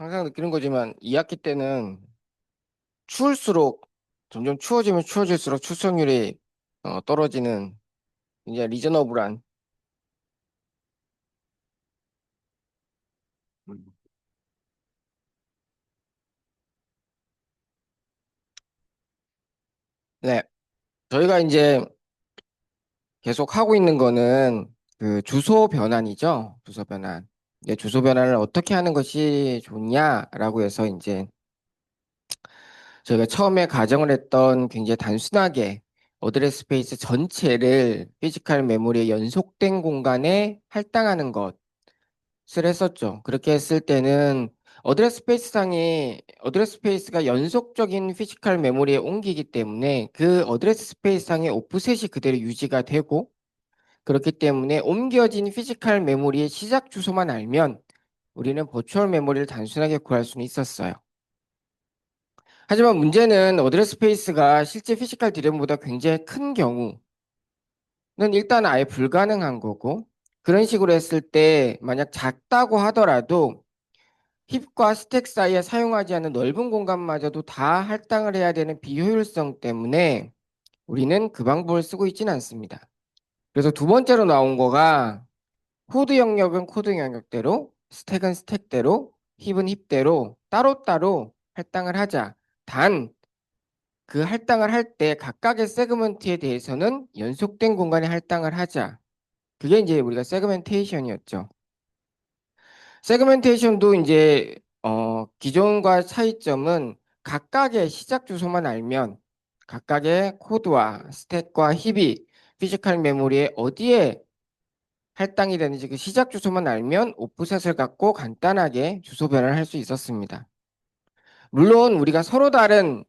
항상 느끼는 거지만 2학기 때는 추울수록 점점 추워지면 추워질수록 출석률이 떨어지는 굉장히 리저너블한. 음. 네, 저희가 이제 계속 하고 있는 거는 그 주소 변환이죠. 주소 변환. 주소 변환을 어떻게 하는 것이 좋냐라고 해서 이제 저희가 처음에 가정을 했던 굉장히 단순하게 어드레스 스페이스 전체를 피지컬 메모리에 연속된 공간에 할당하는 것을 했었죠. 그렇게 했을 때는 어드레스 스페이스가 연속적인 피지컬 메모리에 옮기기 때문에 그 어드레스 스페이스 상의 오프셋이 그대로 유지가 되고, 그렇기 때문에 옮겨진 피지컬 메모리의 시작 주소만 알면 우리는 버추얼 메모리를 단순하게 구할 수는 있었어요. 하지만 문제는 어드레스 스페이스가 실제 피지컬 디램보다 굉장히 큰 경우는 일단 아예 불가능한 거고, 그런 식으로 했을 때 만약 작다고 하더라도 힙과 스택 사이에 사용하지 않는 넓은 공간마저도 다 할당을 해야 되는 비효율성 때문에 우리는 그 방법을 쓰고 있지는 않습니다. 그래서 두 번째로 나온 거가 코드 영역은 코드 영역대로, 스택은 스택대로, 힙은 힙대로 따로따로 할당을 하자. 단, 그 할당을 할 때 각각의 세그먼트에 대해서는 연속된 공간에 할당을 하자. 그게 이제 우리가 세그멘테이션이었죠. 세그멘테이션도 이제 기존과 차이점은 각각의 시작 주소만 알면 각각의 코드와 스택과 힙이 피지컬 메모리에 어디에 할당이 되는지 그 시작 주소만 알면 오프셋을 갖고 간단하게 주소 변환을 할 수 있었습니다. 물론 우리가 서로 다른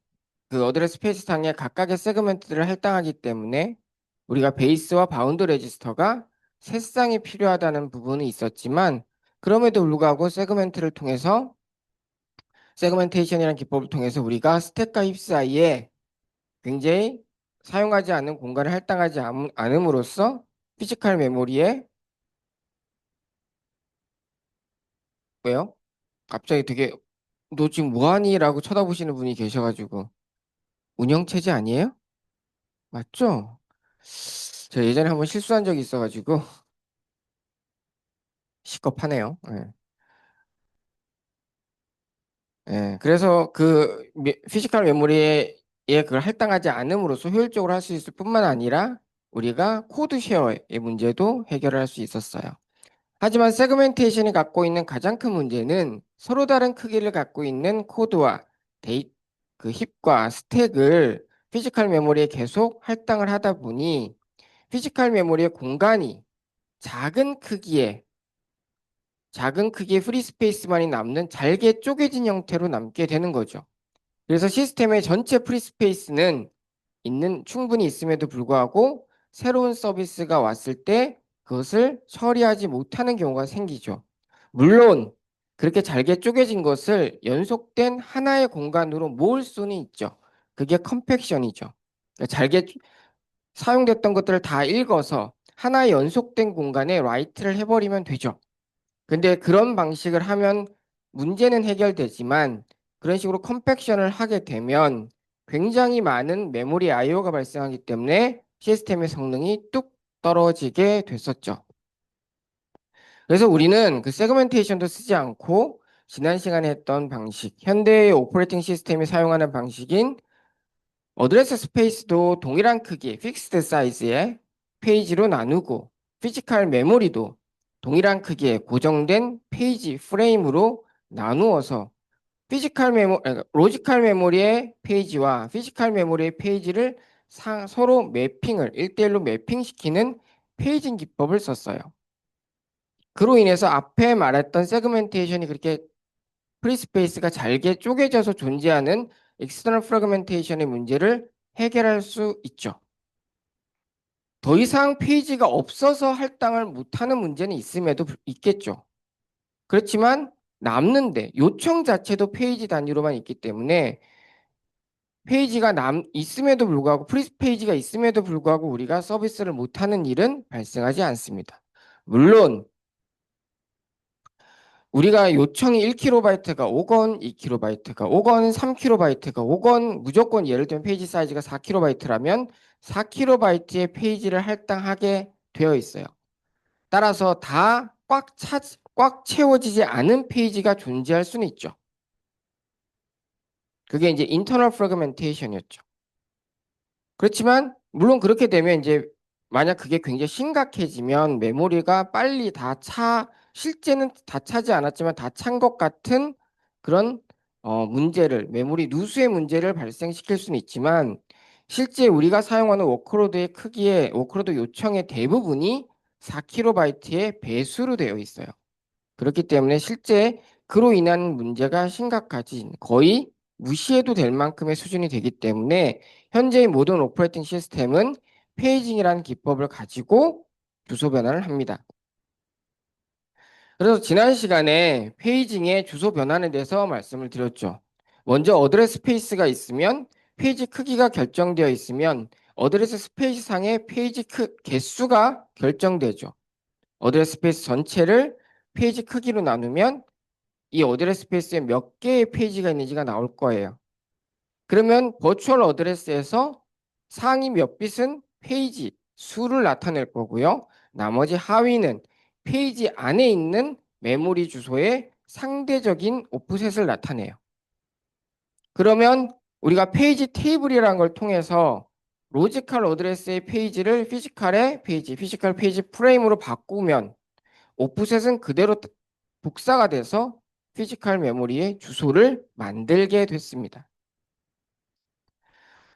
그 어드레스 스페이스 상에 각각의 세그먼트를 할당하기 때문에 우리가 베이스와 바운드 레지스터가 세 쌍이 필요하다는 부분이 있었지만, 그럼에도 불구하고 세그멘테이션이라는 기법을 통해서 우리가 스택과 힙 사이에 굉장히 사용하지 않는 공간을 할당하지 않음으로써 피지컬 메모리에. 왜요? 갑자기 되게 너 지금 뭐하니? 라고 쳐다보시는 분이 계셔가지고. 운영체제 아니에요? 맞죠? 제가 예전에 한번 실수한 적이 있어가지고 시겁하네요. 예. 예. 그래서 그 피지컬 메모리에 그걸 할당하지 않음으로써 효율적으로 할 수 있을 뿐만 아니라 우리가 코드 쉐어의 문제도 해결할 수 있었어요. 하지만 세그멘테이션이 갖고 있는 가장 큰 문제는 서로 다른 크기를 갖고 있는 코드와 그 힙과 스택을 피지컬 메모리에 계속 할당을 하다 보니 피지컬 메모리의 공간이 작은 크기의 프리 스페이스만이 남는 잘게 쪼개진 형태로 남게 되는 거죠. 그래서 시스템의 전체 프리 스페이스는 충분히 있음에도 불구하고 새로운 서비스가 왔을 때 그것을 처리하지 못하는 경우가 생기죠. 물론 그렇게 잘게 쪼개진 것을 연속된 하나의 공간으로 모을 수는 있죠. 그게 컴팩션이죠. 그러니까 잘게 사용됐던 것들을 다 읽어서 하나의 연속된 공간에 라이트를 해버리면 되죠. 근데 그런 방식을 하면 문제는 해결되지만, 그런 식으로 컴팩션을 하게 되면 굉장히 많은 메모리 IO가 발생하기 때문에 시스템의 성능이 뚝 떨어지게 됐었죠. 그래서 우리는 그 세그멘테이션도 쓰지 않고 지난 시간에 했던 방식, 현대의 오퍼레이팅 시스템이 사용하는 방식인 어드레스 스페이스도 동일한 크기, 픽스드 사이즈의 페이지로 나누고, 피지컬 메모리도 동일한 크기의 고정된 페이지 프레임으로 나누어서 로지컬 메모리의 페이지와 피지컬 메모리의 페이지를 서로 매핑을 1대1로 매핑시키는 페이징 기법을 썼어요. 그로 인해서 앞에 말했던 세그멘테이션이 그렇게 프리스페이스가 잘게 쪼개져서 존재하는 익스터널 프래그멘테이션의 문제를 해결할 수 있죠. 더 이상 페이지가 없어서 할당을 못하는 문제는 있겠죠. 그렇지만 남는데 요청 자체도 페이지 단위로만 있기 때문에 프리스페이지가 있음에도 불구하고 우리가 서비스를 못하는 일은 발생하지 않습니다. 물론 우리가 요청이 1KB 오건, 2KB 오건, 3KB 오건, 무조건 예를 들면 페이지 사이즈가 4KB라면 4KB의 페이지를 할당하게 되어 있어요. 따라서 다 꽉 채워지지 않은 페이지가 존재할 수는 있죠. 그게 이제 인터널 프래그멘테이션이었죠. 그렇지만 물론 그렇게 되면 이제 만약 그게 굉장히 심각해지면 메모리가 빨리 실제는 다 차지 않았지만 다 찬 것 같은 그런 문제를 메모리 누수의 문제를 발생시킬 수는 있지만 실제 우리가 사용하는 워크로드 요청의 대부분이 4KB의 배수로 되어 있어요. 그렇기 때문에 실제 그로 인한 문제가 심각하지 거의 무시해도 될 만큼의 수준이 되기 때문에 현재의 모든 오퍼레이팅 시스템은 페이징이라는 기법을 가지고 주소 변환을 합니다. 그래서 지난 시간에 페이징의 주소 변환에 대해서 말씀을 드렸죠. 먼저 어드레스 스페이스가 있으면 페이지 크기가 결정되어 있으면 어드레스 스페이스 상의 페이지 개수가 결정되죠. 어드레스 스페이스 전체를 페이지 크기로 나누면 이 어드레스 스페이스에 몇 개의 페이지가 있는지가 나올 거예요. 그러면 버추얼 어드레스에서 상위 몇 bit은 페이지 수를 나타낼 거고요. 나머지 하위는 페이지 안에 있는 메모리 주소의 상대적인 오프셋을 나타내요. 그러면 우리가 페이지 테이블이라는 걸 통해서 로지컬 어드레스의 페이지를 피지컬 페이지 프레임으로 바꾸면 오프셋은 그대로 복사가 돼서 피지컬 메모리의 주소를 만들게 됐습니다.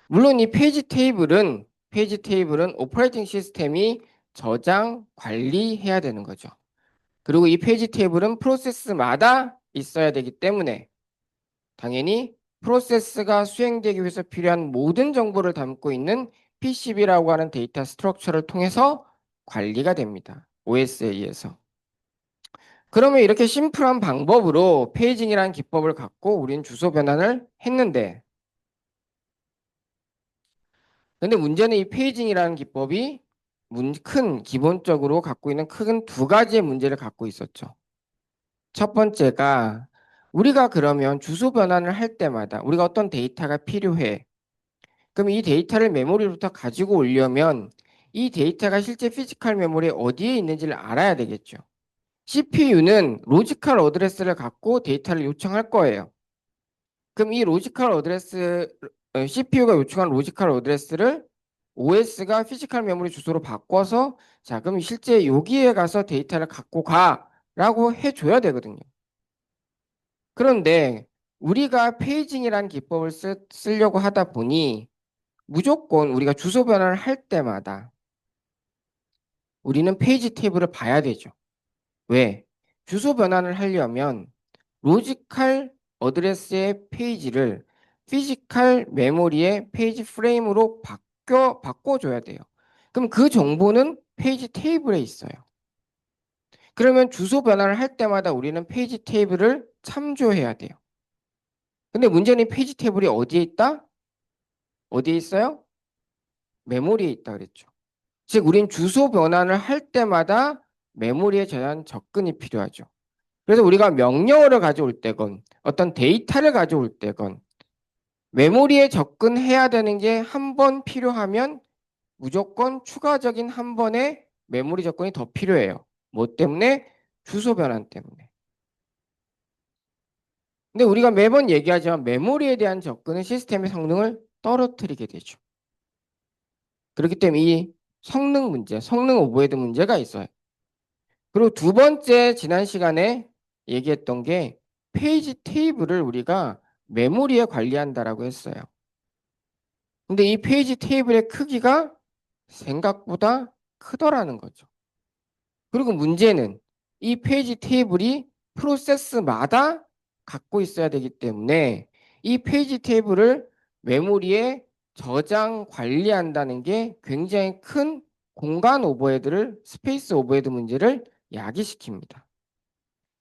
물론 이 페이지 테이블은 오퍼레이팅 시스템이 저장, 관리해야 되는 거죠. 그리고 이 페이지 테이블은 프로세스마다 있어야 되기 때문에 당연히 프로세스가 수행되기 위해서 필요한 모든 정보를 담고 있는 PCB라고 하는 데이터 스트럭처를 통해서 관리가 됩니다. OS에 의해서. 그러면 이렇게 심플한 방법으로 페이징이라는 기법을 갖고 우리는 주소 변환을 했는데 근데 문제는 이 페이징이라는 기법이 기본적으로 갖고 있는 큰 두 가지의 문제를 갖고 있었죠. 첫 번째가 우리가 그러면 주소 변환을 할 때마다 우리가 어떤 데이터가 필요해. 그럼 이 데이터를 메모리부터 가지고 오려면 이 데이터가 실제 피지컬 메모리에 어디에 있는지를 알아야 되겠죠. CPU는 로지컬 어드레스를 갖고 데이터를 요청할 거예요. 그럼 이 CPU가 요청한 로지컬 어드레스를 OS가 피지컬 메모리 주소로 바꿔서 자, 그럼 실제 여기에 가서 데이터를 갖고 가라고 해줘야 되거든요. 그런데 우리가 페이징이라는 기법을 쓰려고 하다 보니 무조건 우리가 주소 변환을 할 때마다 우리는 페이지 테이블을 봐야 되죠. 왜? 주소 변환을 하려면 로지컬 어드레스의 페이지를 피지컬 메모리의 페이지 프레임으로 바꿔줘야 돼요. 그럼 그 정보는 페이지 테이블에 있어요. 그러면 주소 변환을 할 때마다 우리는 페이지 테이블을 참조해야 돼요. 근데 문제는 페이지 테이블이 어디에 있다? 어디에 있어요? 메모리에 있다 그랬죠. 즉, 우린 주소 변환을 할 때마다 메모리에 대한 접근이 필요하죠. 그래서 우리가 명령어를 가져올 때건 어떤 데이터를 가져올 때건 메모리에 접근해야 되는 게 한 번 필요하면 무조건 추가적인 한 번의 메모리 접근이 더 필요해요. 뭐 때문에? 주소 변환 때문에. 근데 우리가 매번 얘기하지만 메모리에 대한 접근은 시스템의 성능을 떨어뜨리게 되죠. 그렇기 때문에 이 성능 오버헤드 문제가 있어요. 그리고 두 번째 지난 시간에 얘기했던 게 페이지 테이블을 우리가 메모리에 관리한다라고 했어요. 근데 이 페이지 테이블의 크기가 생각보다 크더라는 거죠. 그리고 문제는 이 페이지 테이블이 프로세스마다 갖고 있어야 되기 때문에 이 페이지 테이블을 메모리에 저장 관리한다는 게 굉장히 큰 스페이스 오버헤드 문제를 야기시킵니다.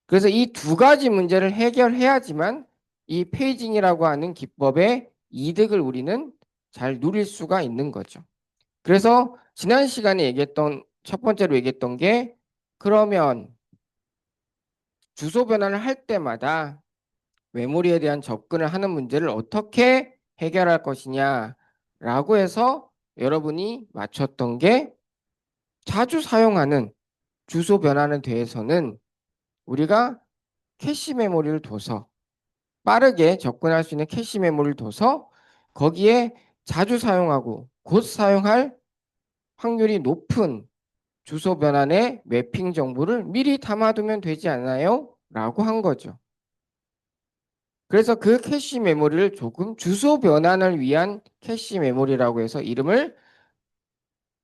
그래서 이 두 가지 문제를 해결해야지만 이 페이징이라고 하는 기법의 이득을 우리는 잘 누릴 수가 있는 거죠. 그래서 지난 시간에 첫 번째로 얘기했던 게 그러면 주소 변환을 할 때마다 메모리에 대한 접근을 하는 문제를 어떻게 해결할 것이냐라고 해서 여러분이 맞췄던 게 자주 사용하는 주소 변환에 대해서는 우리가 캐시 메모리를 둬서 빠르게 접근할 수 있는 캐시 메모리를 둬서 거기에 자주 사용하고 곧 사용할 확률이 높은 주소 변환의 매핑 정보를 미리 담아두면 되지 않나요? 라고 한 거죠. 그래서 그 캐시 메모리를 조금 주소 변환을 위한 캐시 메모리라고 해서 이름을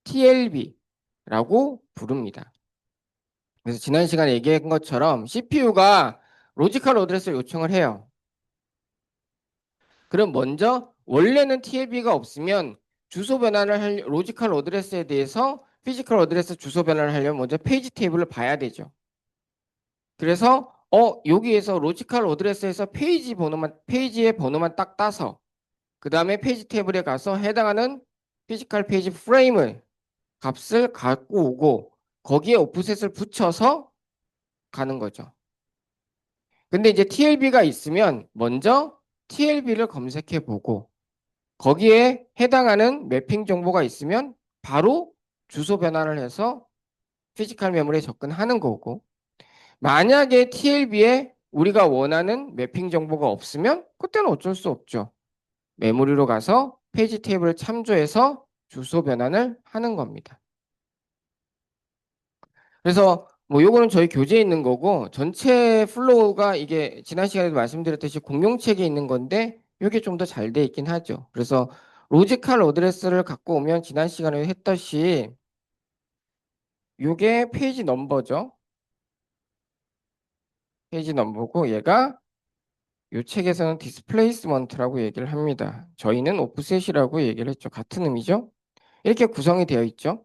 TLB라고 부릅니다. 그래서 지난 시간에 얘기한 것처럼 CPU가 로지컬 어드레스를 요청을 해요. 그럼 먼저 원래는 TLB가 없으면 주소 변환을 할 로지컬 어드레스에 대해서 피지컬 어드레스 주소 변환을 하려면 먼저 페이지 테이블을 봐야 되죠. 그래서 여기에서 로지컬 어드레스에서 페이지의 번호만 딱 따서 그 다음에 페이지 테이블에 가서 해당하는 피지컬 페이지 프레임을 값을 갖고 오고 거기에 오프셋을 붙여서 가는 거죠. 근데 이제 TLB가 있으면 먼저 TLB를 검색해 보고 거기에 해당하는 매핑 정보가 있으면 바로 주소 변환을 해서 피지컬 메모리에 접근하는 거고 만약에 TLB에 우리가 원하는 매핑 정보가 없으면 그때는 어쩔 수 없죠. 메모리로 가서 페이지 테이블을 참조해서 주소 변환을 하는 겁니다. 그래서 뭐 요거는 저희 교재에 있는 거고 전체 플로우가 이게 지난 시간에도 말씀드렸듯이 공용책에 있는 건데 이게 좀 더 잘 돼 있긴 하죠. 그래서 로지컬 어드레스를 갖고 오면 지난 시간에 했듯이 요게 페이지 넘버죠. 페이지 넘버고 얘가 요 책에서는 디스플레이스먼트라고 얘기를 합니다. 저희는 오프셋이라고 얘기를 했죠. 같은 의미죠. 이렇게 구성이 되어 있죠.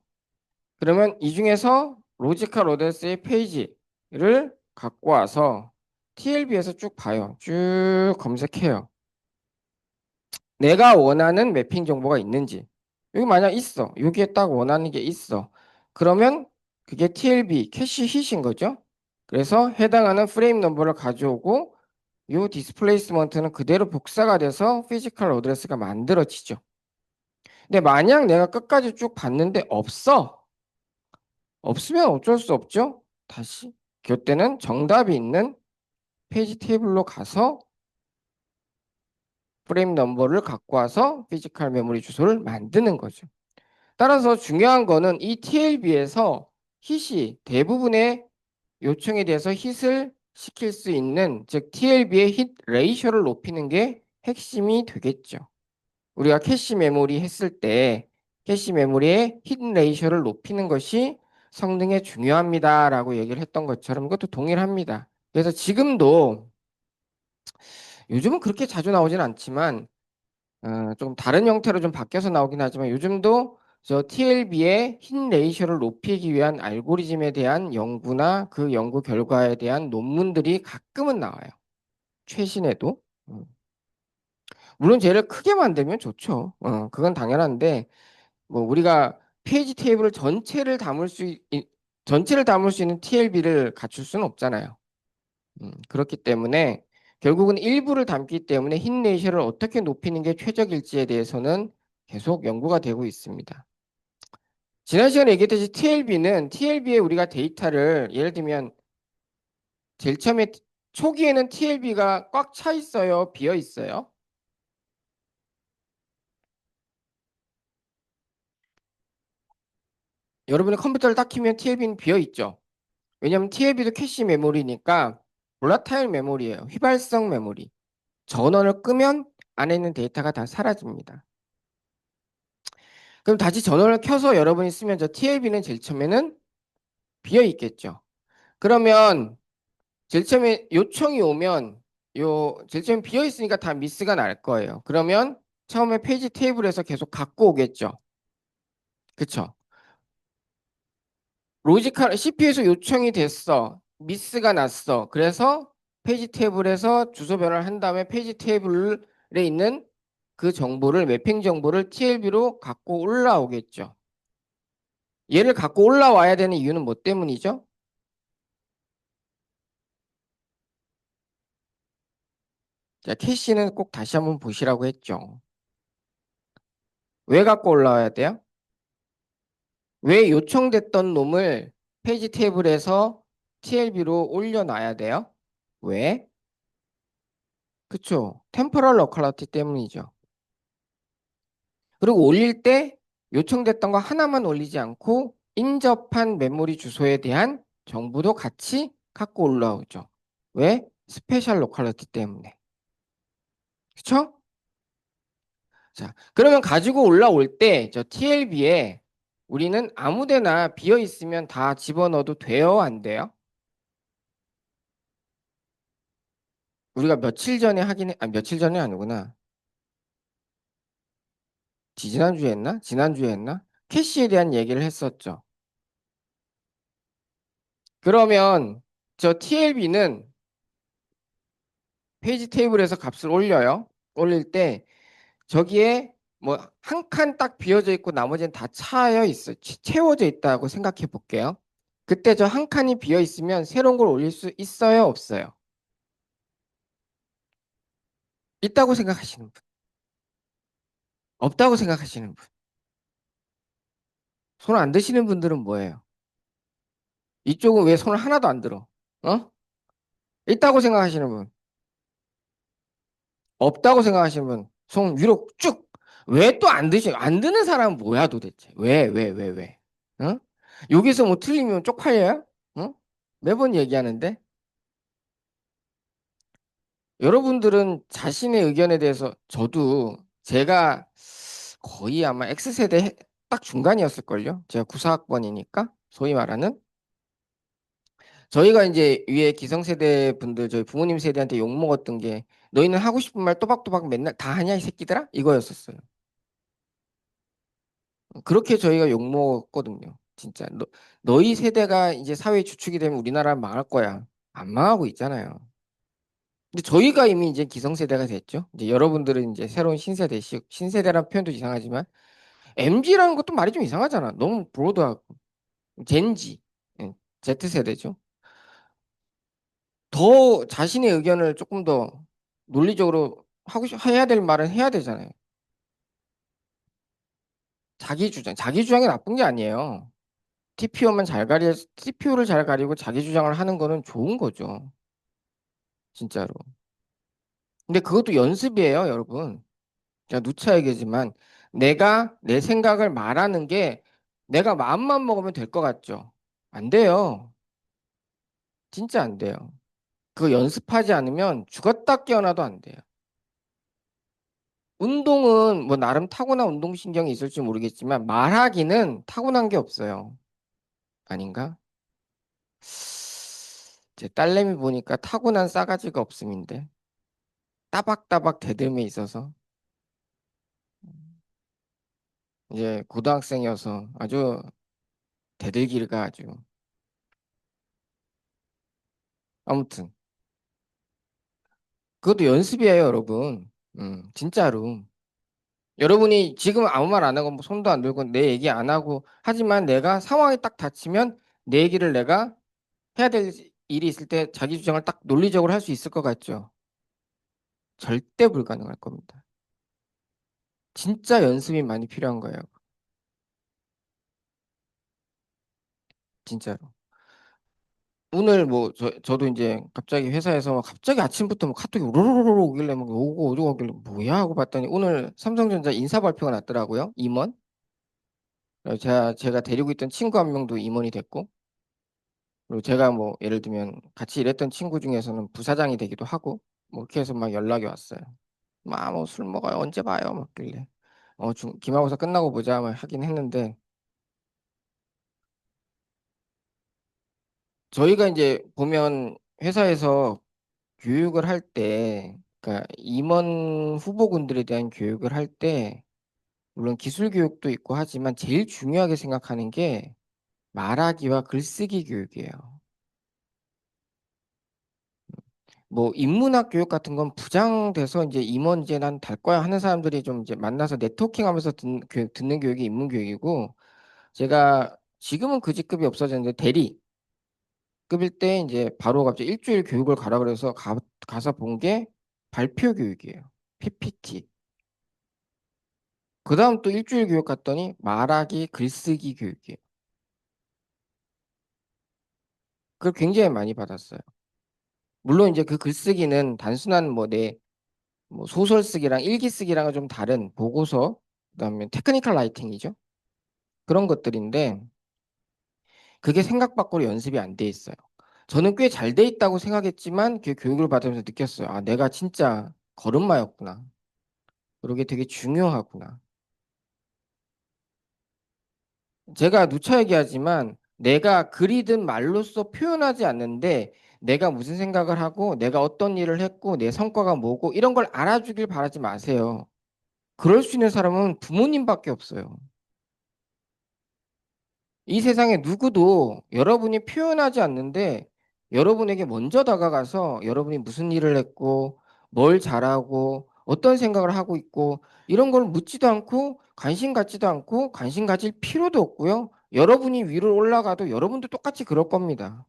그러면 이 중에서 로지컬 어드레스의 페이지를 갖고 와서 TLB에서 쭉 봐요. 쭉 검색해요. 내가 원하는 매핑 정보가 있는지. 여기 만약 있어. 여기에 딱 원하는 게 있어. 그러면 그게 TLB, 캐시 hit인 거죠. 그래서 해당하는 프레임 넘버를 가져오고 이 디스플레이스먼트는 그대로 복사가 돼서 피지컬 어드레스가 만들어지죠. 근데 만약 내가 끝까지 쭉 봤는데 없어. 없으면 어쩔 수 없죠. 다시 그때는 정답이 있는 페이지 테이블로 가서 프레임 넘버를 갖고 와서 피지컬 메모리 주소를 만드는 거죠. 따라서 중요한 거는 이 TLB에서 hit이 대부분의 요청에 대해서 hit을 시킬 수 있는 즉 TLB의 hit 레이쇼를 높이는 게 핵심이 되겠죠. 우리가 캐시 메모리 했을 때 캐시 메모리의 hit 레이쇼를 높이는 것이 성능에 중요합니다라고 얘기를 했던 것처럼 이것도 동일합니다. 그래서 지금도 요즘은 그렇게 자주 나오진 않지만 좀 다른 형태로 좀 바뀌어서 나오긴 하지만 요즘도 저 TLB의 흰 레이쇼를 높이기 위한 알고리즘에 대한 연구나 그 연구 결과에 대한 논문들이 가끔은 나와요. 최신에도. 음. 물론 쟤를 크게 만들면 좋죠. 그건 당연한데 뭐 우리가 페이지 테이블 전체를 담을 수 있는 TLB를 갖출 수는 없잖아요. 그렇기 때문에 결국은 일부를 담기 때문에 흰 레이쇼를 어떻게 높이는 게 최적일지에 대해서는 계속 연구가 되고 있습니다. 지난 시간에 얘기했듯이 TLB에 우리가 데이터를 예를 들면 제일 처음에 초기에는 TLB가 꽉 차 있어요, 비어 있어요. 여러분이 컴퓨터를 딱 키면 TLB는 비어 있죠. 왜냐하면 TLB도 캐시 메모리니까 볼라타일 메모리예요. 휘발성 메모리. 전원을 끄면 안에 있는 데이터가 다 사라집니다. 그럼 다시 전원을 켜서 여러분이 쓰면 저 TLB는 제일 처음에는 비어 있겠죠. 그러면 제일 처음에 요청이 오면 제일 처음에 비어 있으니까 다 미스가 날 거예요. 그러면 처음에 페이지 테이블에서 계속 갖고 오겠죠. 그쵸? CPU에서 요청이 됐어. 미스가 났어. 그래서 페이지 테이블에서 주소 변환을 한 다음에 페이지 테이블에 있는 그 정보를 매핑 정보를 TLB로 갖고 올라오겠죠. 얘를 갖고 올라와야 되는 이유는 뭐 때문이죠? 자, 캐시는 꼭 다시 한번 보시라고 했죠. 왜 갖고 올라와야 돼요? 왜 요청됐던 놈을 페이지 테이블에서 TLB로 올려놔야 돼요? 왜? 그쵸. 템포럴 로컬리티 때문이죠. 그리고 올릴 때 요청됐던 거 하나만 올리지 않고 인접한 메모리 주소에 대한 정보도 같이 갖고 올라오죠. 왜? 스페셜 로컬리티 때문에. 그쵸? 자, 그러면 가지고 올라올 때 저 TLB에 우리는 아무 데나 비어 있으면 다 집어넣어도 돼요? 안 돼요? 우리가 며칠 전에 며칠 전이 아니구나. 지지난주에 했나? 지난주에 했나? 캐시에 대한 얘기를 했었죠. 그러면 저 TLB는 페이지 테이블에서 값을 올려요. 올릴 때 저기에 뭐 한 칸 딱 비어져 있고 나머지는 다 차여 있어. 채워져 있다고 생각해 볼게요. 그때 저 한 칸이 비어 있으면 새로운 걸 올릴 수 있어요? 없어요? 있다고 생각하시는 분. 없다고 생각하시는 분. 손 안 드시는 분들은 뭐예요? 이쪽은 왜 손을 하나도 안 들어? 어? 있다고 생각하시는 분. 없다고 생각하시는 분. 손 위로 쭉. 왜 또 안 드는 사람은 뭐야 도대체? 왜? 어? 여기서 뭐 틀리면 쪽팔려요? 어? 매번 얘기하는데. 여러분들은 자신의 의견에 대해서 저도 제가 거의 아마 X세대 딱 중간이었을걸요? 제가 94학번이니까 소위 말하는 저희가 이제 위에 기성세대 분들 저희 부모님 세대한테 욕 먹었던 게 너희는 하고 싶은 말 또박또박 맨날 다 하냐 이 새끼들아? 이거였었어요. 그렇게 저희가 욕 먹었거든요. 진짜 너희 세대가 이제 사회 주축이 되면 우리나라는 망할 거야. 안 망하고 있잖아요. 근데 저희가 이미 이제 기성세대가 됐죠. 이제 여러분들은 이제 새로운 신세대란 표현도 이상하지만 MZ라는 것도 말이 좀 이상하잖아. 너무 브로드하고 젠지, 예, Z세대죠. 더 자신의 의견을 조금 더 논리적으로 해야 될 말은 해야 되잖아요. 자기 주장이 나쁜 게 아니에요. TPO를 잘 가리고 자기 주장을 하는 거는 좋은 거죠. 진짜로. 근데 그것도 연습이에요, 여러분. 제가 누차 얘기지만 내가 내 생각을 말하는 게 내가 마음만 먹으면 될 것 같죠? 안 돼요. 진짜 안 돼요. 그거 연습하지 않으면 죽었다 깨어나도 안 돼요. 운동은 뭐 나름 타고난 운동신경이 있을지 모르겠지만 말하기는 타고난 게 없어요. 아닌가? 제 딸내미 보니까 타고난 싸가지가 없음인데 따박따박 대들매 있어서 이제 고등학생이어서 아주 대들기가 아주 아무튼 그것도 연습이에요, 여러분. 진짜로. 여러분이 지금 아무 말 안 하고 뭐 손도 안 들고 내 얘기 안 하고 하지만 내가 상황이 딱 닥치면 내 얘기를 내가 해야 될 일이 있을 때 자기 주장을 딱 논리적으로 할 수 있을 것 같죠? 절대 불가능할 겁니다. 진짜 연습이 많이 필요한 거예요. 진짜로. 오늘 뭐 저도 이제 갑자기 회사에서 갑자기 아침부터 뭐 카톡이 우르르르 오길래 뭐 오고 어디고 오길래 뭐야 하고 봤더니 오늘 삼성전자 인사 발표가 났더라고요. 임원. 제가 데리고 있던 친구 한 명도 임원이 됐고 그리고 제가 뭐 예를 들면 같이 일했던 친구 중에서는 부사장이 되기도 하고 뭐 이렇게 해서 막 연락이 왔어요. 뭐 술 먹어요. 언제 봐요? 막길래. 기말고사 끝나고 보자 막 하긴 했는데 저희가 이제 보면 회사에서 교육을 할 때, 그러니까 임원 후보군들에 대한 교육을 할 때, 물론 기술 교육도 있고 하지만 제일 중요하게 생각하는 게 말하기와 글쓰기 교육이에요. 뭐 인문학 교육 같은 건 부장돼서 이제 임원 이제 난 달 거야 하는 사람들이 좀 이제 만나서 네트워킹하면서 듣는 교육이 인문 교육이고 제가 지금은 그 직급이 없어졌는데 대리급일 때 이제 바로 갑자기 일주일 교육을 가라 그래서 가서 본 게 발표 교육이에요. PPT. 그 다음 또 일주일 교육 갔더니 말하기, 글쓰기 교육이에요. 그걸 굉장히 많이 받았어요. 물론 이제 그 글쓰기는 단순한 뭐 소설 쓰기랑 일기 쓰기랑은 좀 다른 보고서, 그다음에 테크니컬 라이팅이죠. 그런 것들인데 그게 생각 밖으로 연습이 안 돼 있어요. 저는 꽤 잘 돼 있다고 생각했지만 그 교육을 받으면서 느꼈어요. 아, 내가 진짜 걸음마였구나. 그러게 되게 중요하구나. 제가 누차 얘기하지만 내가 글이든 말로써 표현하지 않는데 내가 무슨 생각을 하고 내가 어떤 일을 했고 내 성과가 뭐고 이런 걸 알아주길 바라지 마세요. 그럴 수 있는 사람은 부모님밖에 없어요. 이 세상에 누구도 여러분이 표현하지 않는데 여러분에게 먼저 다가가서 여러분이 무슨 일을 했고 뭘 잘하고 어떤 생각을 하고 있고 이런 걸 묻지도 않고 관심 갖지도 않고 관심 가질 필요도 없고요. 여러분이 위로 올라가도 여러분도 똑같이 그럴 겁니다.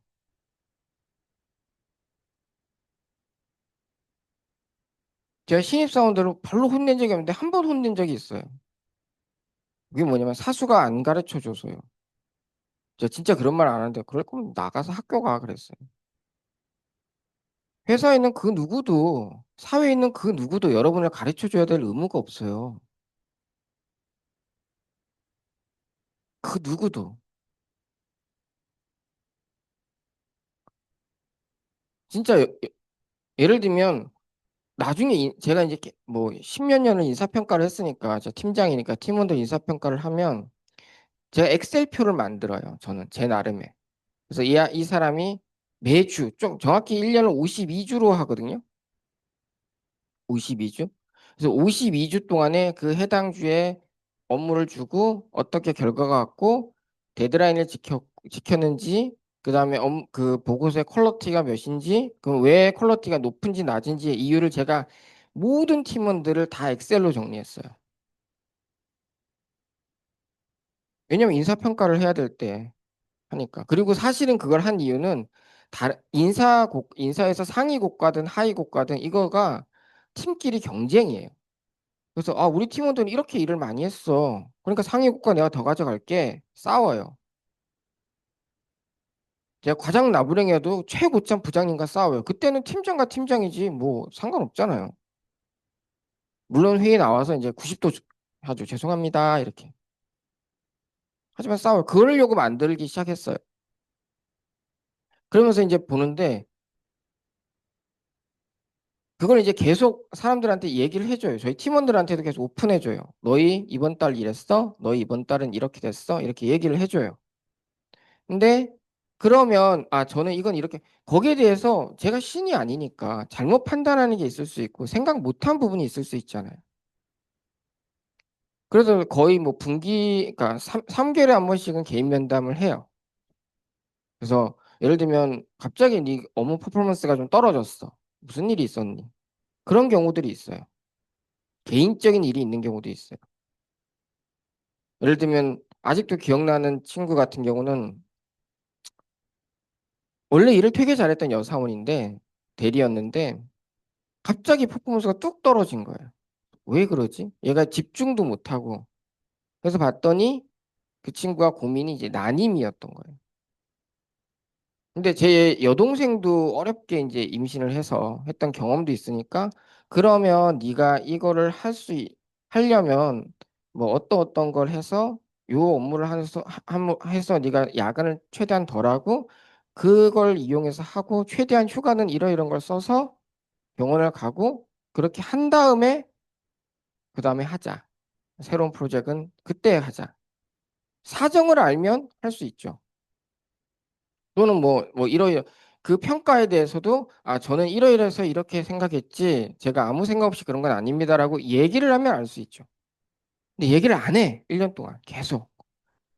제가 신입사원들을 별로 혼낸 적이 없는데 한 번 혼낸 적이 있어요. 그게 뭐냐면 사수가 안 가르쳐 줘서요. 제가 진짜 그런 말 안 하는데 그럴 거면 나가서 학교 가 그랬어요. 회사에 있는 그 누구도 사회에 있는 그 누구도 여러분을 가르쳐 줘야 될 의무가 없어요. 그 누구도. 진짜 예를 들면 나중에 제가 이제 뭐 십몇 년을 인사평가를 했으니까 저 팀장이니까 팀원들 인사평가를 하면 제가 엑셀표를 만들어요. 저는 제 나름의. 그래서 이 사람이 매주 좀 정확히 1년을 52주로 하거든요. 52주. 그래서 52주 동안에 그 해당 주에 업무를 주고 어떻게 결과가 왔고 데드라인을 지켰는지 그다음에 그 보고서의 퀄리티가 몇인지 그럼 왜 퀄리티가 높은지 낮은지의 이유를 제가 모든 팀원들을 다 엑셀로 정리했어요. 왜냐면 인사평가를 해야 될 때 하니까. 그리고 사실은 그걸 한 이유는 인사에서 상위 고과든 하위 고과든 이거가 팀끼리 경쟁이에요. 그래서 아 우리 팀원들은 이렇게 일을 많이 했어. 그러니까 상위 국가 내가 더 가져갈게. 싸워요. 제가 과장 나부랭해도 최고참 부장님과 싸워요. 그때는 팀장과 팀장이지 뭐 상관없잖아요. 물론 회의 나와서 이제 90도 하죠. 죄송합니다. 이렇게. 하지만 싸워요. 그러려고 만들기 시작했어요. 그러면서 이제 보는데 그걸 이제 계속 사람들한테 얘기를 해줘요. 저희 팀원들한테도 계속 오픈해줘요. 너희 이번 달 이랬어? 너희 이번 달은 이렇게 됐어? 이렇게 얘기를 해줘요. 근데 그러면 아 저는 이건 이렇게 거기에 대해서 제가 신이 아니니까 잘못 판단하는 게 있을 수 있고 생각 못한 부분이 있을 수 있잖아요. 그래서 거의 뭐 그러니까 3개월에 한 번씩은 개인 면담을 해요. 그래서 예를 들면 갑자기 네 업무 퍼포먼스가 좀 떨어졌어. 무슨 일이 있었니? 그런 경우들이 있어요. 개인적인 일이 있는 경우도 있어요. 예를 들면 아직도 기억나는 친구 같은 경우는 원래 일을 되게 잘했던 여사원인데 대리였는데 갑자기 퍼포먼스가 뚝 떨어진 거예요. 왜 그러지? 얘가 집중도 못하고. 그래서 봤더니 그 친구가 고민이 이제 난임이었던 거예요. 근데 제 여동생도 어렵게 이제 임신을 해서 했던 경험도 있으니까 그러면 네가 이거를 하려면 뭐 어떤 걸 해서 요 업무를 해서 네가 야근을 최대한 덜하고 그걸 이용해서 하고 최대한 휴가는 이런 걸 써서 병원을 가고 그렇게 한 다음에 그다음에 하자. 새로운 프로젝트는 그때 하자. 사정을 알면 할 수 있죠. 또는 그 평가에 대해서도 아, 저는 이러이러해서 이렇게 생각했지 제가 아무 생각 없이 그런 건 아닙니다라고 얘기를 하면 알 수 있죠. 근데 얘기를 안 해. 1년 동안 계속.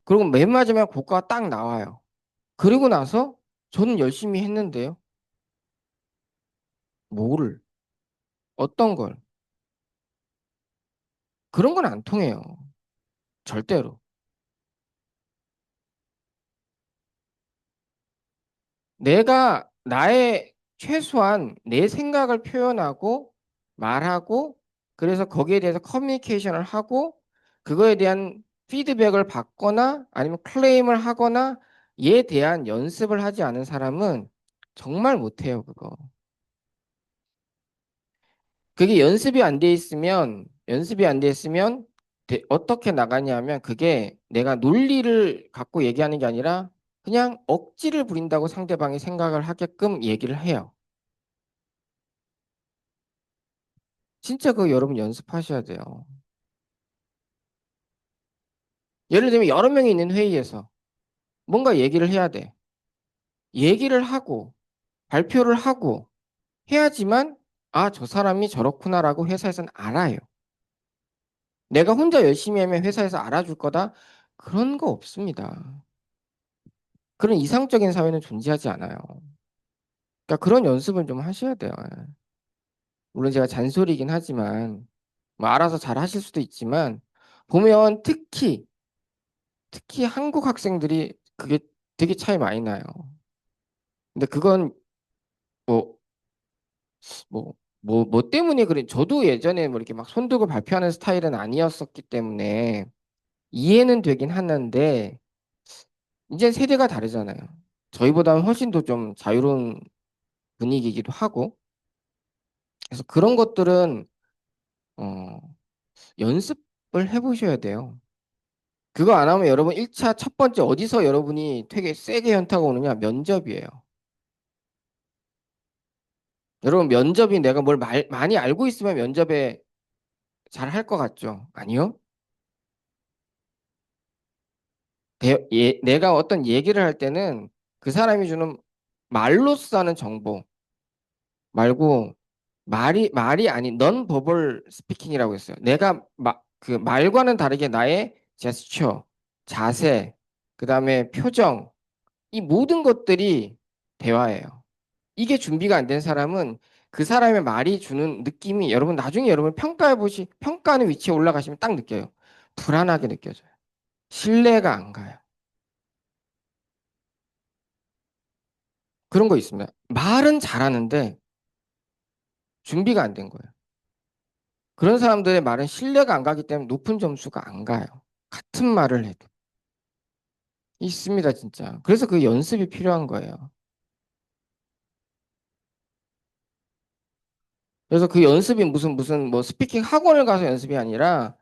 그리고 맨 마지막에 고과가 딱 나와요. 그리고 나서 저는 열심히 했는데요. 뭐를? 어떤 걸? 그런 건 안 통해요. 절대로. 내가 나의 최소한 내 생각을 표현하고 말하고 그래서 거기에 대해서 커뮤니케이션을 하고 그거에 대한 피드백을 받거나 아니면 클레임을 하거나 에 대한 연습을 하지 않은 사람은 정말 못해요, 그거. 그게 연습이 안 돼 있으면 어떻게 나가냐면 그게 내가 논리를 갖고 얘기하는 게 아니라 그냥 억지를 부린다고 상대방이 생각을 하게끔 얘기를 해요. 진짜 그거 여러분 연습하셔야 돼요. 예를 들면 여러 명이 있는 회의에서 뭔가 얘기를 해야 돼. 얘기를 하고 발표를 하고 해야지만 아, 저 사람이 저렇구나라고 회사에서는 알아요. 내가 혼자 열심히 하면 회사에서 알아줄 거다? 그런 거 없습니다. 그런 이상적인 사회는 존재하지 않아요. 그러니까 그런 연습을 좀 하셔야 돼요. 물론 제가 잔소리긴 하지만 뭐 알아서 잘 하실 수도 있지만 보면 특히 한국 학생들이 그게 되게 차이 많이 나요. 근데 그건 뭐 뭐 때문에 그래. 저도 예전에 뭐 이렇게 막 손들고 발표하는 스타일은 아니었었기 때문에 이해는 되긴 하는데 이제 세대가 다르잖아요. 저희보다는 훨씬 더 좀 자유로운 분위기이기도 하고 그래서 그런 것들은 어, 연습을 해보셔야 돼요. 그거 안 하면 여러분 1차 첫 번째 어디서 여러분이 되게 세게 현타가 오느냐? 면접이에요. 여러분 면접이 내가 뭘 많이 알고 있으면 면접에 잘 할 것 같죠? 아니요? 내가 어떤 얘기를 할 때는 그 사람이 주는 말로써 하는 정보 말고 말이 아닌 넌 버벌 스피킹이라고 했어요. 내가 그 말과는 다르게 나의 제스처, 자세, 그다음에 표정 이 모든 것들이 대화예요. 이게 준비가 안 된 사람은 그 사람의 말이 주는 느낌이 여러분 나중에 여러분 평가하는 위치에 올라가시면 딱 느껴요. 불안하게 느껴져요. 신뢰가 안 가요. 그런 거 있습니다. 말은 잘하는데 준비가 안 된 거예요. 그런 사람들의 말은 신뢰가 안 가기 때문에 높은 점수가 안 가요. 같은 말을 해도. 있습니다, 진짜. 그래서 그 연습이 필요한 거예요. 그래서 그 연습이 무슨 뭐 스피킹 학원을 가서 연습이 아니라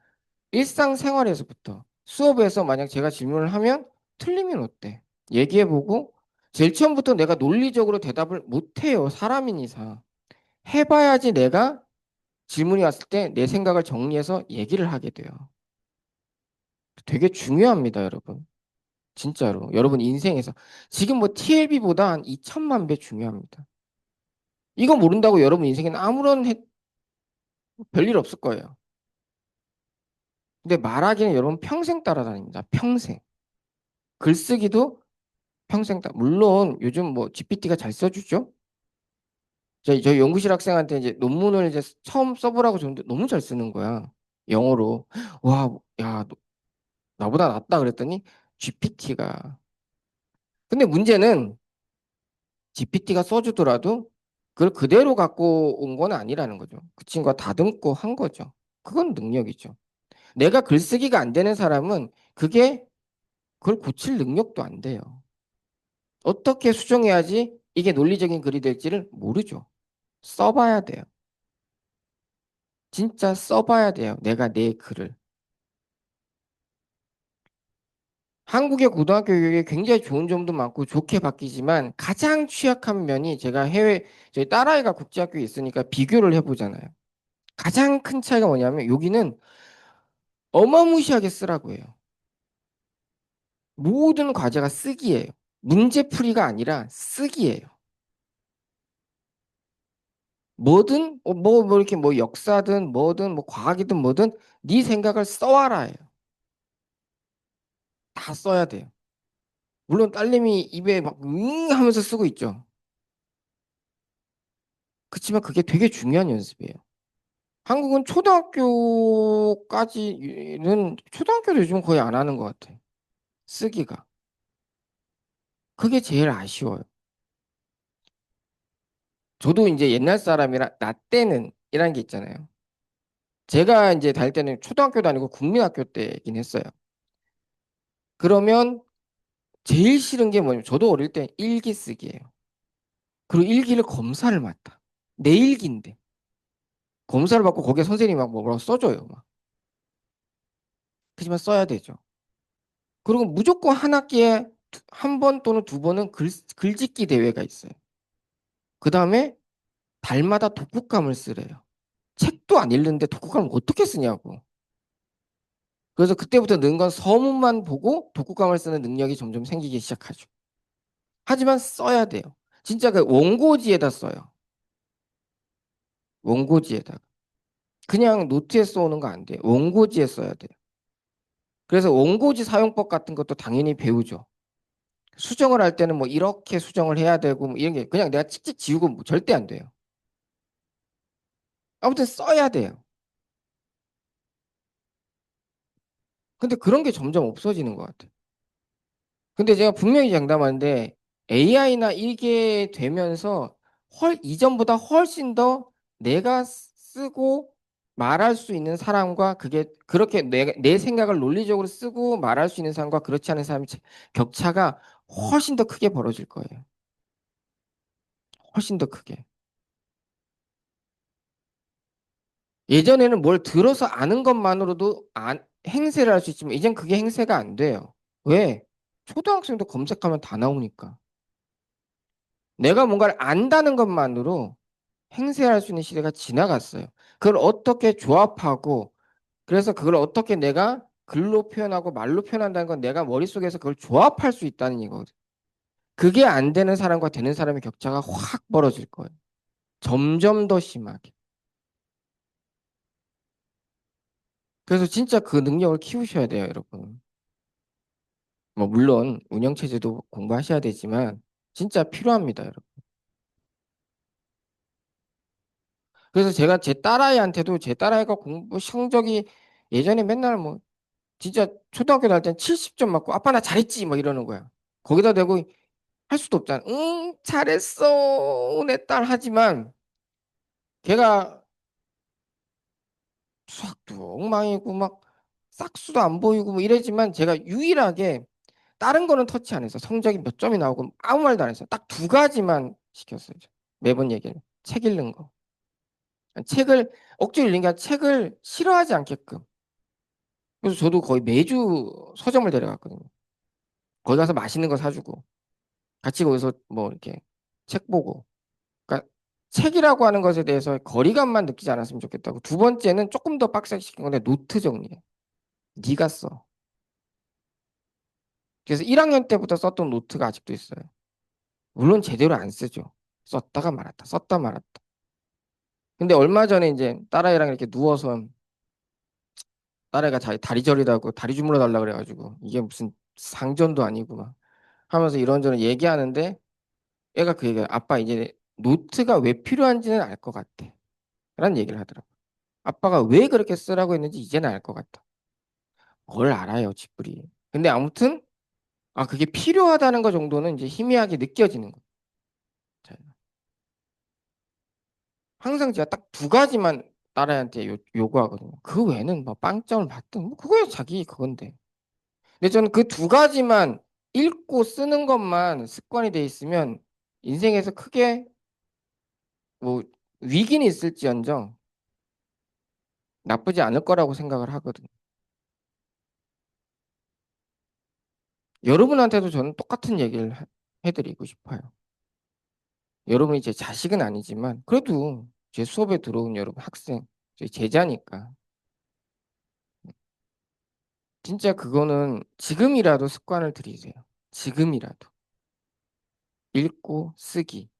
일상생활에서부터 수업에서 만약 제가 질문을 하면 틀리면 어때? 얘기해보고 제일 처음부터 내가 논리적으로 대답을 못해요. 사람인 이상. 해봐야지 내가 질문이 왔을 때 내 생각을 정리해서 얘기를 하게 돼요. 되게 중요합니다, 여러분. 진짜로. 여러분 인생에서. 지금 뭐 TLB보다 한 2천만 배 중요합니다. 이거 모른다고 여러분 인생에는 아무런 별일 없을 거예요. 근데 말하기는 여러분 평생 따라다닙니다. 평생. 글쓰기도 평생 물론 요즘 뭐 GPT가 잘 써주죠. 저희 연구실 학생한테 이제 논문을 이제 처음 써보라고 줬는데 너무 잘 쓰는 거야. 영어로. 와, 야, 나보다 낫다 그랬더니 GPT가. 근데 문제는 GPT가 써주더라도 그걸 그대로 갖고 온 건 아니라는 거죠. 그 친구가 다듬고 한 거죠. 그건 능력이죠. 내가 글쓰기가 안 되는 사람은 그걸 고칠 능력도 안 돼요. 어떻게 수정해야지 이게 논리적인 글이 될지를 모르죠. 써봐야 돼요. 진짜 써봐야 돼요. 내가 내 글을. 한국의 고등학교 교육에 굉장히 좋은 점도 많고 좋게 바뀌지만 가장 취약한 면이 제가 저희 딸아이가 국제학교에 있으니까 비교를 해보잖아요. 가장 큰 차이가 뭐냐면 여기는 어마무시하게 쓰라고 해요. 모든 과제가 쓰기예요. 문제풀이가 아니라 쓰기예요. 뭐든 뭐 이렇게 뭐 역사든 뭐든 뭐 과학이든 뭐든 네 생각을 써와라예요. 다 써야 돼요. 물론 딸내미 입에 막 하면서 쓰고 있죠. 그렇지만 그게 되게 중요한 연습이에요. 한국은 초등학교도 요즘 거의 안 하는 것 같아요. 쓰기가. 그게 제일 아쉬워요. 저도 이제 옛날 사람이라 나 때는 이라는 게 있잖아요. 제가 이제 다닐 때는 초등학교도 아니고 국민학교 때이긴 했어요. 그러면 제일 싫은 게 뭐냐면 저도 어릴 때 일기 쓰기예요. 그리고 일기를 검사를 맡아. 내 일기인데. 검사를 받고 거기에 선생님이 막 뭐라고 써줘요. 막. 그지만 써야 되죠. 그리고 무조건 한 학기에 한 번 또는 두 번은 글짓기 대회가 있어요. 그 다음에 달마다 독후감을 쓰래요. 책도 안 읽는데 독후감을 어떻게 쓰냐고. 그래서 그때부터 는 건 서문만 보고 독후감을 쓰는 능력이 점점 생기기 시작하죠. 하지만 써야 돼요. 진짜 그 원고지에다 써요. 원고지에다가. 그냥 노트에 써오는 거 안 돼요. 원고지에 써야 돼요. 그래서 원고지 사용법 같은 것도 당연히 배우죠. 수정을 할 때는 뭐 이렇게 수정을 해야 되고 뭐 이런 게 그냥 내가 찍찍 지우고 뭐 절대 안 돼요. 아무튼 써야 돼요. 근데 그런 게 점점 없어지는 것 같아요. 근데 제가 분명히 장담하는데 AI나 이게 되면서 이전보다 훨씬 더 내가 쓰고 말할 수 있는 사람과 그게 그렇게 내 생각을 논리적으로 쓰고 말할 수 있는 사람과 그렇지 않은 사람의 격차가 훨씬 더 크게 벌어질 거예요. 훨씬 더 크게. 예전에는 뭘 들어서 아는 것만으로도 행세를 할 수 있지만 이젠 그게 행세가 안 돼요. 왜? 초등학생도 검색하면 다 나오니까. 내가 뭔가를 안다는 것만으로 행세할 수 있는 시대가 지나갔어요. 그걸 어떻게 조합하고 그래서 그걸 어떻게 내가 글로 표현하고 말로 표현한다는 건 내가 머릿속에서 그걸 조합할 수 있다는 이거거든. 그게 안 되는 사람과 되는 사람의 격차가 확 벌어질 거예요. 점점 더 심하게. 그래서 진짜 그 능력을 키우셔야 돼요, 여러분. 뭐 물론 운영체제도 공부하셔야 되지만 진짜 필요합니다, 여러분. 그래서 제가 제 딸아이한테도 제 딸아이가 공부 성적이 예전에 맨날 뭐 진짜 초등학교 다닐 땐 70점 맞고 아빠 나 잘했지 뭐 이러는 거야. 거기다 대고 할 수도 없잖아. 응 잘했어 내 딸 하지만 걔가 수학도 엉망이고 막 싹수도 안 보이고 뭐 이러지만 제가 유일하게 다른 거는 터치 안 해서 성적이 몇 점이 나오고 아무 말도 안 했어요. 딱 두 가지만 시켰어요. 매번 얘기를. 책 읽는 거. 책을 억지로 읽는 게 아니라 책을 싫어하지 않게끔. 그래서 저도 거의 매주 서점을 데려갔거든요. 거기 가서 맛있는 거 사주고 같이 거기서 뭐 이렇게 책 보고. 그러니까 책이라고 하는 것에 대해서 거리감만 느끼지 않았으면 좋겠다고. 두 번째는 조금 더 빡세게 시킨 건데 노트 정리해. 네가 써. 그래서 1학년 때부터 썼던 노트가 아직도 있어요. 물론 제대로 안 쓰죠. 썼다가 말았다. 썼다 말았다. 근데 얼마 전에 이제 딸아이랑 이렇게 누워서 딸애가 자기 다리 저리다고 다리 주물러 달라 그래가지고 이게 무슨 상전도 아니고 막 하면서 이런저런 얘기하는데 애가 그 얘기야. 아빠 이제 노트가 왜 필요한지는 알 것 같아. 라는 얘기를 하더라고. 아빠가 왜 그렇게 쓰라고 했는지 이제는 알 것 같다. 뭘 알아요, 쥐뿔이. 근데 아무튼 그게 필요하다는 거 정도는 이제 희미하게 느껴지는 거예요. 항상 제가 딱 두 가지만 딸애한테 요구하거든요. 그 외에는 뭐 빵점을 받든 뭐 그거야 자기 그건데. 근데 저는 그 두 가지만 읽고 쓰는 것만 습관이 돼 있으면 인생에서 크게 뭐 위기는 있을지언정 나쁘지 않을 거라고 생각을 하거든요. 여러분한테도 저는 똑같은 얘기를 해드리고 싶어요. 여러분이 제 자식은 아니지만 그래도 제 수업에 들어온 여러분 학생, 저희 제자니까 진짜 그거는 지금이라도 습관을 들이세요. 지금이라도 읽고 쓰기.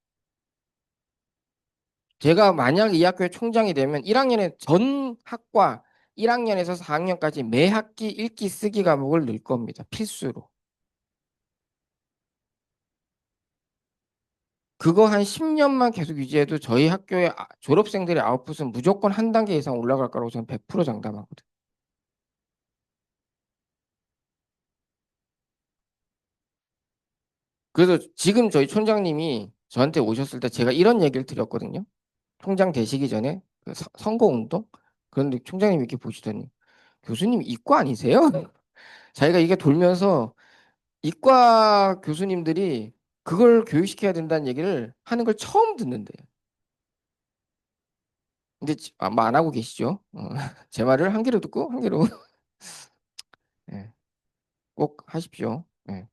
제가 만약 이 학교의 총장이 되면 1학년에 전 학과 1학년에서 4학년까지 매 학기 읽기 쓰기 과목을 넣을 겁니다. 필수로. 그거 한 10년만 계속 유지해도 저희 학교의 졸업생들의 아웃풋은 무조건 한 단계 이상 올라갈 거라고 저는 100% 장담하거든요. 그래서 지금 저희 총장님이 저한테 오셨을 때 제가 이런 얘기를 드렸거든요. 총장 되시기 전에 그 선거운동? 그런데 총장님 이렇게 보시더니 교수님 이과 아니세요? 자기가 이게 돌면서 이과 교수님들이 그걸 교육시켜야 된다는 얘기를 하는 걸 처음 듣는데요. 근데 아마 안 하고 계시죠? 제 말을 한 귀로 듣고 한 귀로 예, 꼭 하십시오. 예.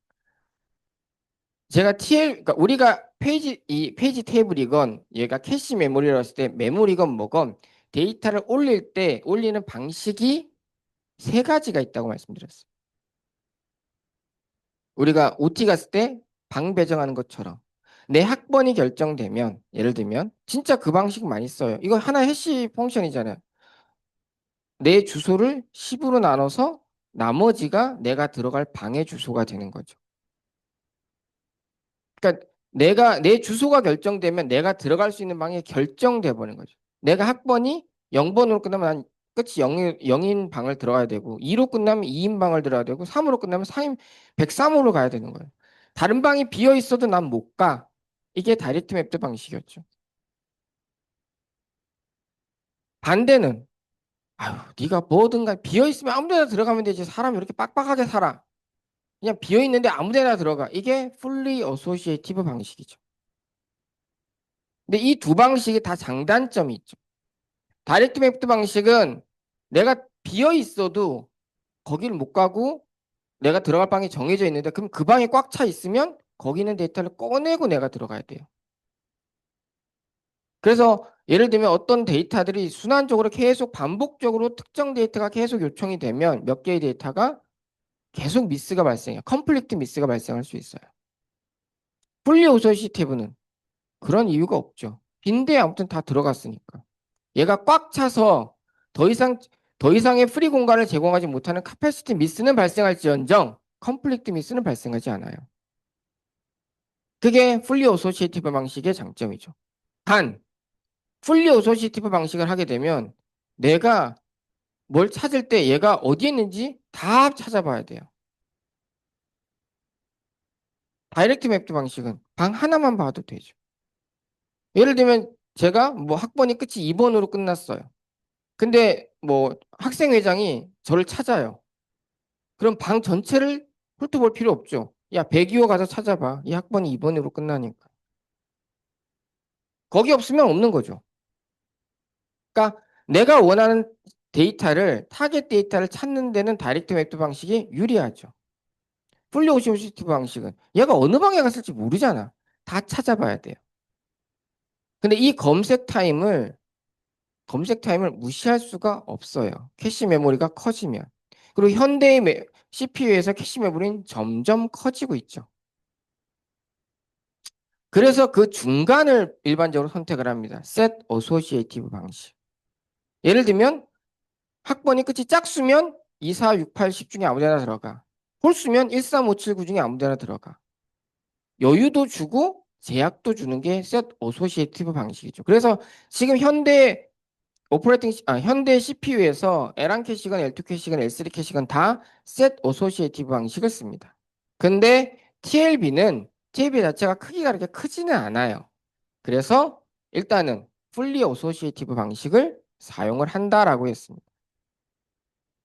제가 그러니까 우리가 이 페이지 테이블이건 얘가 캐시 메모리라고 했을 때 메모리건 뭐건 데이터를 올릴 때 올리는 방식이 세 가지가 있다고 말씀드렸어요. 우리가 OT 갔을 때 방 배정하는 것처럼 내 학번이 결정되면 예를 들면 진짜 그 방식 많이 써요. 이거 하나 해시 펑션이잖아요. 내 주소를 10으로 나눠서 나머지가 내가 들어갈 방의 주소가 되는 거죠. 그러니까 내가 내 주소가 결정되면 내가 들어갈 수 있는 방이 결정돼 버리는 거죠. 내가 학번이 0번으로 끝나면 난 끝이 0인 방을 들어가야 되고 2로 끝나면 2인 방을 들어야 되고 3으로 끝나면 4인 103호로 가야 되는 거예요. 다른 방이 비어 있어도 난 못 가. 이게 다이렉트 맵드 방식이었죠. 반대는 아유, 네가 뭐든가 비어 있으면 아무 데나 들어가면 되지. 사람이 이렇게 빡빡하게 살아. 그냥 비어 있는데 아무 데나 들어가. 이게 fully associative 방식이죠. 근데 이 두 방식이 다 장단점이 있죠. 다이렉트 맵드 방식은 내가 비어 있어도 거기를 못 가고 내가 들어갈 방이 정해져 있는데 그럼 그 방이 꽉 차 있으면 거기 있는 데이터를 꺼내고 내가 들어가야 돼요. 그래서 예를 들면 어떤 데이터들이 순환적으로 계속 반복적으로 특정 데이터가 계속 요청이 되면 몇 개의 데이터가 계속 미스가 발생해요. 컴플리트 미스가 발생할 수 있어요. 풀리 오소시티브는 그런 이유가 없죠. 빈대에 아무튼 다 들어갔으니까. 얘가 꽉 차서 더 이상 더 이상의 프리 공간을 제공하지 못하는 카패시티 미스는 발생할지언정 컴플리트 미스는 발생하지 않아요. 그게 풀리 오소시에이티브 방식의 장점이죠. 단 풀리 오소시에이티브 방식을 하게 되면 내가 뭘 찾을 때 얘가 어디에 있는지 다 찾아봐야 돼요. 다이렉트 맵드 방식은 방 하나만 봐도 되죠. 예를 들면 제가 뭐 학번이 끝이 2번으로 끝났어요. 근데 뭐 학생회장이 저를 찾아요. 그럼 방 전체를 훑어볼 필요 없죠. 야, 102호 가서 찾아봐. 이 학번이 2번으로 끝나니까. 거기 없으면 없는 거죠. 그러니까 내가 원하는 데이터를, 타겟 데이터를 찾는 데는 다이렉트 웹 방식이 유리하죠. 풀리 오시오시티브 방식은 얘가 어느 방에 갔을지 모르잖아. 다 찾아봐야 돼요. 근데 이 검색 타임을 무시할 수가 없어요. 캐시 메모리가 커지면. 그리고 현대의 CPU에서 캐시 메모리는 점점 커지고 있죠. 그래서 그 중간을 일반적으로 선택을 합니다. Set Associative 방식. 예를 들면 학번이 끝이 짝수면 2, 4, 6, 8, 10 중에 아무 데나 들어가. 홀수면 1, 3, 5, 7, 9 중에 아무 데나 들어가. 여유도 주고 제약도 주는 게 Set Associative 방식이죠. 그래서 지금 현대 CPU에서 L1 캐시건, L2 캐시건, L3 캐시건 다 Set Associative 방식을 씁니다. 근데 TLB 자체가 크기가 그렇게 크지는 않아요. 그래서 일단은 풀리 어소시에이티브 방식을 사용을 한다라고 했습니다.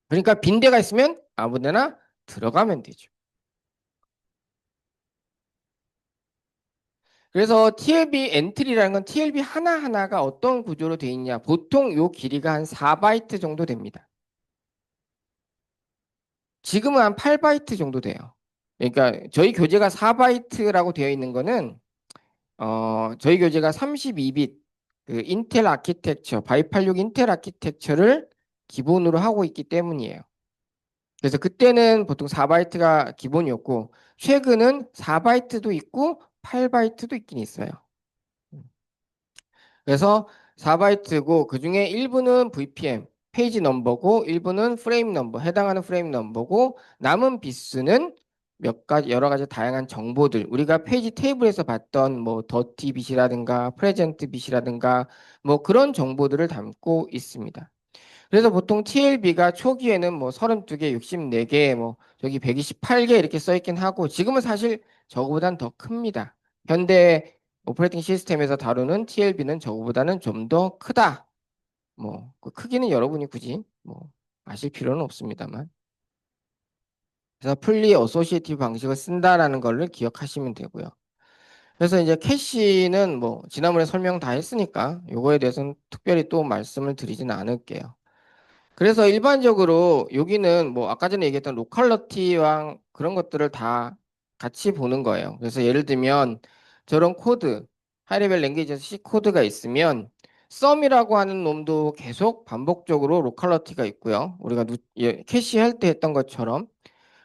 그러니까 빈대가 있으면 아무데나 들어가면 되죠. 그래서 TLB 엔트리라는 건 TLB 하나하나가 어떤 구조로 되어 있냐. 보통 요 길이가 한 4바이트 정도 됩니다. 지금은 한 8바이트 정도 돼요. 그러니까 저희 교재가 4바이트라고 되어 있는 거는 저희 교재가 32빗 그 인텔 아키텍처, 바이86 인텔 아키텍처를 기본으로 하고 있기 때문이에요. 그래서 그때는 보통 4바이트가 기본이었고, 최근은 4바이트도 있고, 8바이트도 있긴 있어요. 그래서 4바이트고, 그 중에 일부는 VPM, 페이지 넘버고, 일부는 프레임 넘버, 해당하는 프레임 넘버고, 남은 비수는 몇 가지, 여러 가지 다양한 정보들, 우리가 페이지 테이블에서 봤던 뭐, 더티 빛이라든가, 프레젠트 빛이라든가, 뭐 그런 정보들을 담고 있습니다. 그래서 보통 TLB가 초기에는 뭐 32개, 64개, 뭐 저기 128개 이렇게 써 있긴 하고 지금은 사실 저거보단 더 큽니다. 현대 오퍼레이팅 시스템에서 다루는 TLB는 저거보다는 좀 더 크다. 뭐 그 크기는 여러분이 굳이 뭐 아실 필요는 없습니다만. 그래서 풀리 어소시에이티브 방식을 쓴다라는 거를 기억하시면 되고요. 그래서 이제 캐시는 뭐 지난번에 설명 다 했으니까 요거에 대해서는 특별히 또 말씀을 드리진 않을게요. 그래서 일반적으로 여기는 뭐 아까 전에 얘기했던 로컬러티랑 그런 것들을 다 같이 보는 거예요. 그래서 예를 들면 저런 코드, 하이레벨 랭귀지에서 C 코드가 있으면 썸이라고 하는 놈도 계속 반복적으로 로컬러티가 있고요. 우리가 캐시할 때 했던 것처럼.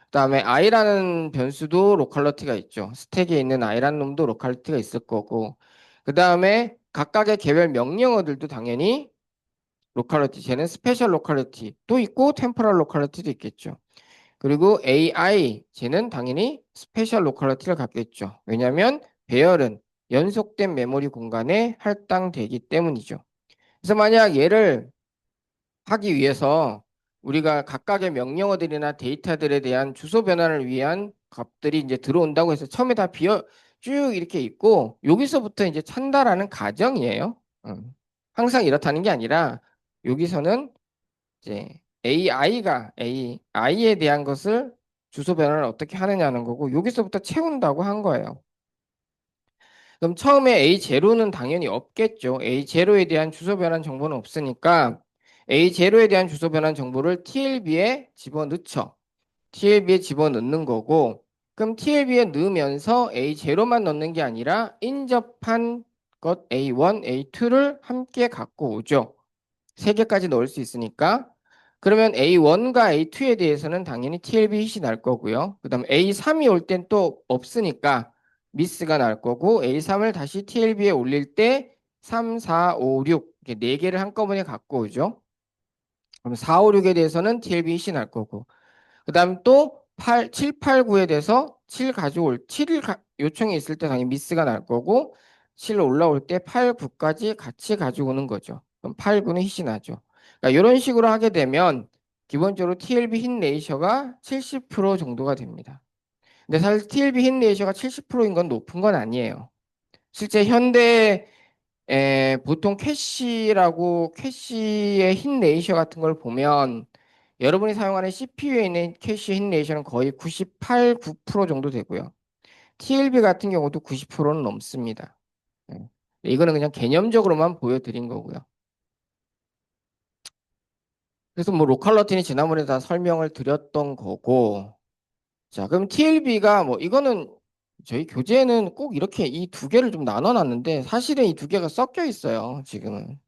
그다음에 i라는 변수도 로컬러티가 있죠. 스택에 있는 i라는 놈도 로컬러티가 있을 거고. 그다음에 각각의 개별 명령어들도 당연히 로컬러티, 쟤는 스페셜 로컬러티도 있고 템포럴 로컬러티도 있겠죠. 그리고 AI, 쟤는 당연히 스페셜 로컬러티를 갖겠죠. 왜냐하면 배열은 연속된 메모리 공간에 할당되기 때문이죠. 그래서 만약 얘를 하기 위해서 우리가 각각의 명령어들이나 데이터들에 대한 주소 변환을 위한 값들이 이제 들어온다고 해서 처음에 다 비어 쭉 이렇게 있고 여기서부터 이제 찬다라는 가정이에요. 항상 이렇다는 게 아니라 여기서는 이제 AI에 대한 것을 주소 변환을 어떻게 하느냐는 거고 여기서부터 채운다고 한 거예요. 그럼 처음에 A0는 당연히 없겠죠. A0에 대한 주소 변환 정보는 없으니까 A0에 대한 주소 변환 정보를 TLB에 집어넣죠. TLB에 집어넣는 거고 그럼 TLB에 넣으면서 A0만 넣는 게 아니라 인접한 것 A1, A2를 함께 갖고 오죠. 세 개까지 넣을 수 있으니까 그러면 A1과 A2에 대해서는 당연히 TLB hit이 날 거고요. 그다음 A3이 올 땐 또 없으니까 미스가 날 거고 A3을 다시 TLB에 올릴 때 3, 4, 5, 6 이렇게 네 개를 한꺼번에 갖고 오죠. 그럼 4, 5, 6에 대해서는 TLB hit이 날 거고 그다음 또 8, 7, 8, 9에 대해서 7 가져올 7일 요청이 있을 때 당연히 미스가 날 거고 7 올라올 때 8, 9까지 같이 가져오는 거죠. 그럼 8, 9는 hit이 나죠. 그러니까 이런 식으로 하게 되면 기본적으로 TLB hit 레이셔가 70% 정도가 됩니다. 근데 사실 TLB hit 레이셔가 70%인 건 높은 건 아니에요. 실제 현대 보통 캐시의 힛 레이셔 같은 걸 보면 여러분이 사용하는 CPU에 있는 캐시 힛 레이셔는 거의 98, 9% 정도 되고요. TLB 같은 경우도 90%는 넘습니다. 네. 이거는 그냥 개념적으로만 보여드린 거고요. 그래서 뭐 로컬러티는 지난번에 다 설명을 드렸던 거고 자 그럼 TLB가 뭐 이거는 저희 교재에는 꼭 이렇게 이 두 개를 좀 나눠놨는데 사실은 이 두 개가 섞여 있어요 지금은.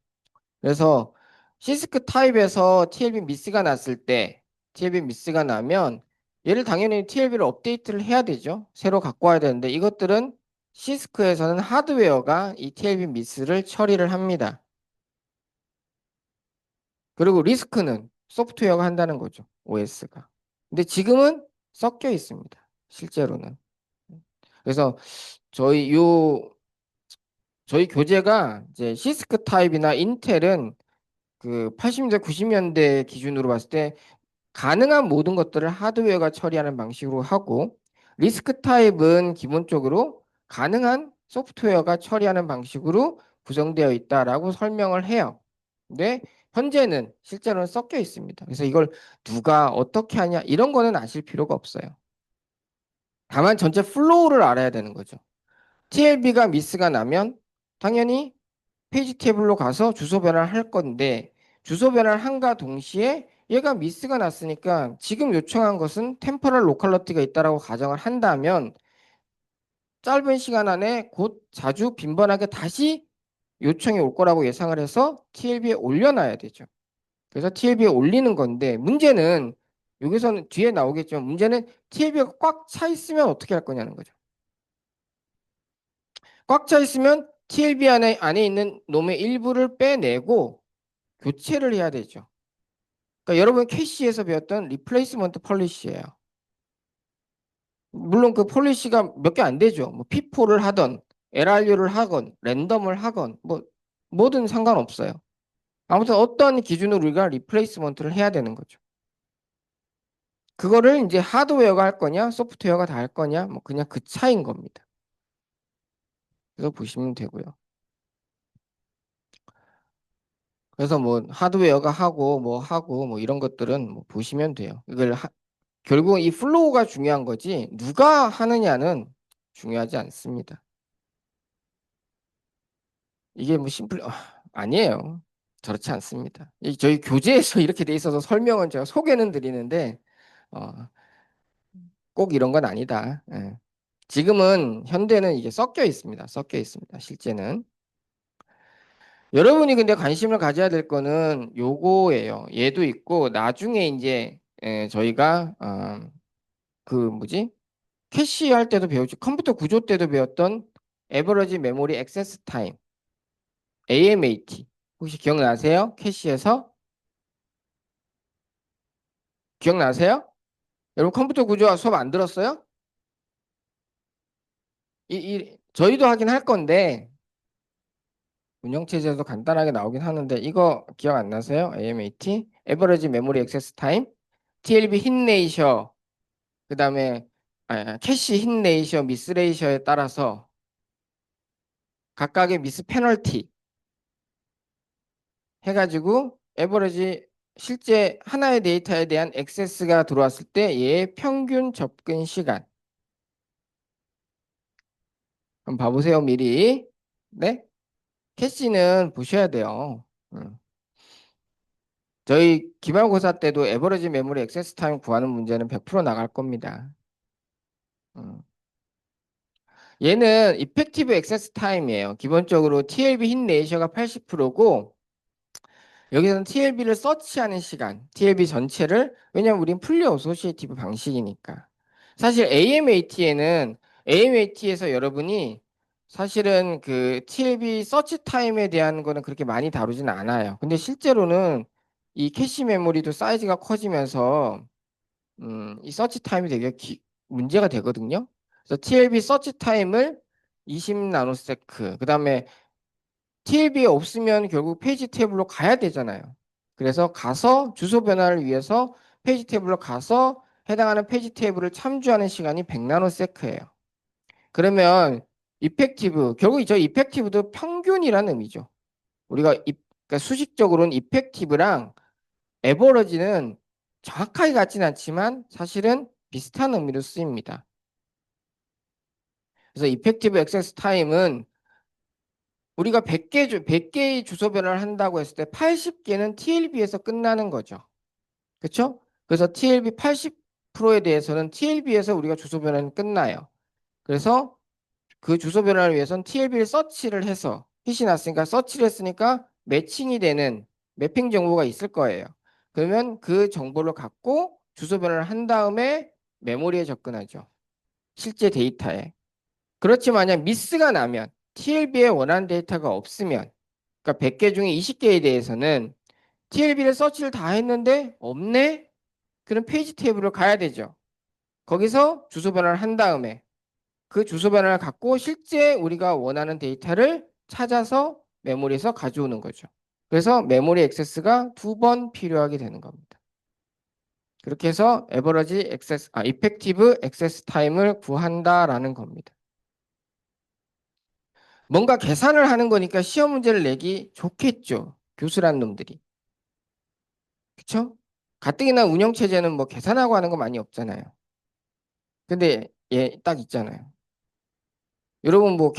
그래서 시스크 타입에서 TLB 미스가 났을 때 TLB 미스가 나면 얘를 당연히 TLB를 업데이트를 해야 되죠. 새로 갖고 와야 되는데 이것들은 시스크에서는 하드웨어가 이 TLB 미스를 처리를 합니다. 그리고 리스크는 소프트웨어가 한다는 거죠. OS가. 근데 지금은 섞여 있습니다. 실제로는. 그래서 저희 요 저희 교재가 이제 시스크 타입이나 인텔은 그 80년대, 90년대 기준으로 봤을 때 가능한 모든 것들을 하드웨어가 처리하는 방식으로 하고 리스크 타입은 기본적으로 가능한 소프트웨어가 처리하는 방식으로 구성되어 있다라고 설명을 해요. 근데 현재는 실제로는 섞여 있습니다. 그래서 이걸 누가 어떻게 하냐 이런 거는 아실 필요가 없어요. 다만 전체 플로우를 알아야 되는 거죠. TLB가 미스가 나면 당연히 페이지 테이블로 가서 주소 변환을 할 건데 주소 변환을 한가 동시에 얘가 미스가 났으니까 지금 요청한 것은 템포럴 로컬러티가 있다라고 가정을 한다면 짧은 시간 안에 곧 자주 빈번하게 다시 요청이 올 거라고 예상을 해서 TLB에 올려놔야 되죠. 그래서 TLB에 올리는 건데 문제는 여기서는 뒤에 나오겠지만 문제는 TLB가 꽉 차 있으면 어떻게 할 거냐는 거죠. 꽉 차 있으면 TLB 안에 있는 놈의 일부를 빼내고 교체를 해야 되죠. 그러니까 여러분 캐시에서 배웠던 리플레이스먼트 폴리시예요. 물론 그 폴리시가 몇 개 안 되죠. 뭐 P4를 하던 LRU를 하건 랜덤을 하건 뭐 뭐든 상관없어요. 아무튼 어떤 기준으로 우리가 리플레이스먼트를 해야 되는 거죠. 그거를 이제 하드웨어가 할 거냐, 소프트웨어가 다 할 거냐, 뭐 그냥 그 차이인 겁니다. 그래서 보시면 되고요. 그래서 뭐 하드웨어가 하고 뭐 이런 것들은 뭐 보시면 돼요. 결국 이 플로우가 중요한 거지 누가 하느냐는 중요하지 않습니다. 이게 뭐 아니에요. 그렇지 않습니다. 저희 교재에서 이렇게 돼 있어서 설명은 제가 소개는 드리는데 어, 꼭 이런 건 아니다. 예. 지금은 현대는 이게 섞여 있습니다. 섞여 있습니다. 실제는. 여러분이 근데 관심을 가져야 될 거는 요거예요. 얘도 있고 나중에 이제 저희가 그 뭐지? 캐시 할 때도 배우지 컴퓨터 구조 때도 배웠던 에버러지 메모리 액세스 타임 AMAT 혹시 기억나세요? 캐시에서 기억나세요? 여러분 컴퓨터 구조 수업 안 들었어요? 저희도 하긴 할 건데 운영체제에서 간단하게 나오긴 하는데 이거 기억 안 나세요? AMAT 에버러지 메모리 액세스 타임 TLB 힛 레이셔 그다음에 캐시 힛 레이셔 미스 레이셔에 따라서 각각의 미스 페널티 해가지고 에버리지 실제 하나의 데이터에 대한 액세스가 들어왔을 때 얘의 평균 접근 시간. 그럼 봐보세요, 미리. 네? 캐시는 보셔야 돼요. 음. 저희 기말고사 때도 에버리지 메모리 액세스 타임 구하는 문제는 100% 나갈 겁니다. 음. 얘는 이펙티브 액세스 타임이에요. 기본적으로 TLB 힛 레이셔가 80%고 여기서는 TLB를 서치하는 시간, TLB 전체를 왜냐면 우린 풀리 어소시에이티브 방식이니까. 사실 AMAT에서 여러분이 사실은 그 TLB 서치 타임에 대한 거는 그렇게 많이 다루진 않아요. 근데 실제로는 이 캐시 메모리도 사이즈가 커지면서 이 서치 타임이 되게 문제가 되거든요. 그래서 TLB 서치 타임을 20 나노세크, 그다음에 TLB에 없으면 결국 페이지 테이블로 가야 되잖아요. 그래서 가서 주소 변화를 위해서 페이지 테이블로 가서 해당하는 페이지 테이블을 참조하는 시간이 100나노세크예요. 그러면 결국 저 이펙티브도 평균이라는 의미죠. 그러니까 수식적으로는 이펙티브랑 에버러지는 정확하게 같진 않지만 사실은 비슷한 의미로 쓰입니다. 그래서 이펙티브 액세스 타임은 우리가 100개의 주소 변화를 한다고 했을 때 80개는 TLB에서 끝나는 거죠. 그렇죠? 그래서 TLB 80%에 대해서는 TLB에서 우리가 주소 변화는 끝나요. 그래서 그 주소 변화를 위해서는 TLB를 서치를 해서 힛이 났으니까 서치를 했으니까 매칭이 되는 매핑 정보가 있을 거예요. 그러면 그 정보를 갖고 주소 변화를 한 다음에 메모리에 접근하죠. 실제 데이터에. 그렇지만 만약 미스가 나면 TLB에 원하는 데이터가 없으면 그러니까 100개 중에 20개에 대해서는 TLB를 서치를 다 했는데 없네? 그럼 페이지 테이블로 가야 되죠. 거기서 주소 변환을 한 다음에 그 주소 변환을 갖고 실제 우리가 원하는 데이터를 찾아서 메모리에서 가져오는 거죠. 그래서 메모리 액세스가 2번 필요하게 되는 겁니다. 그렇게 해서 이펙티브 액세스 타임을 구한다라는 겁니다. 뭔가 계산을 하는 거니까 시험 문제를 내기 좋겠죠. 교수란 놈들이. 그쵸? 가뜩이나 운영체제는 뭐 계산하고 하는 거 많이 없잖아요. 근데 얘 딱 있잖아요. 여러분 뭐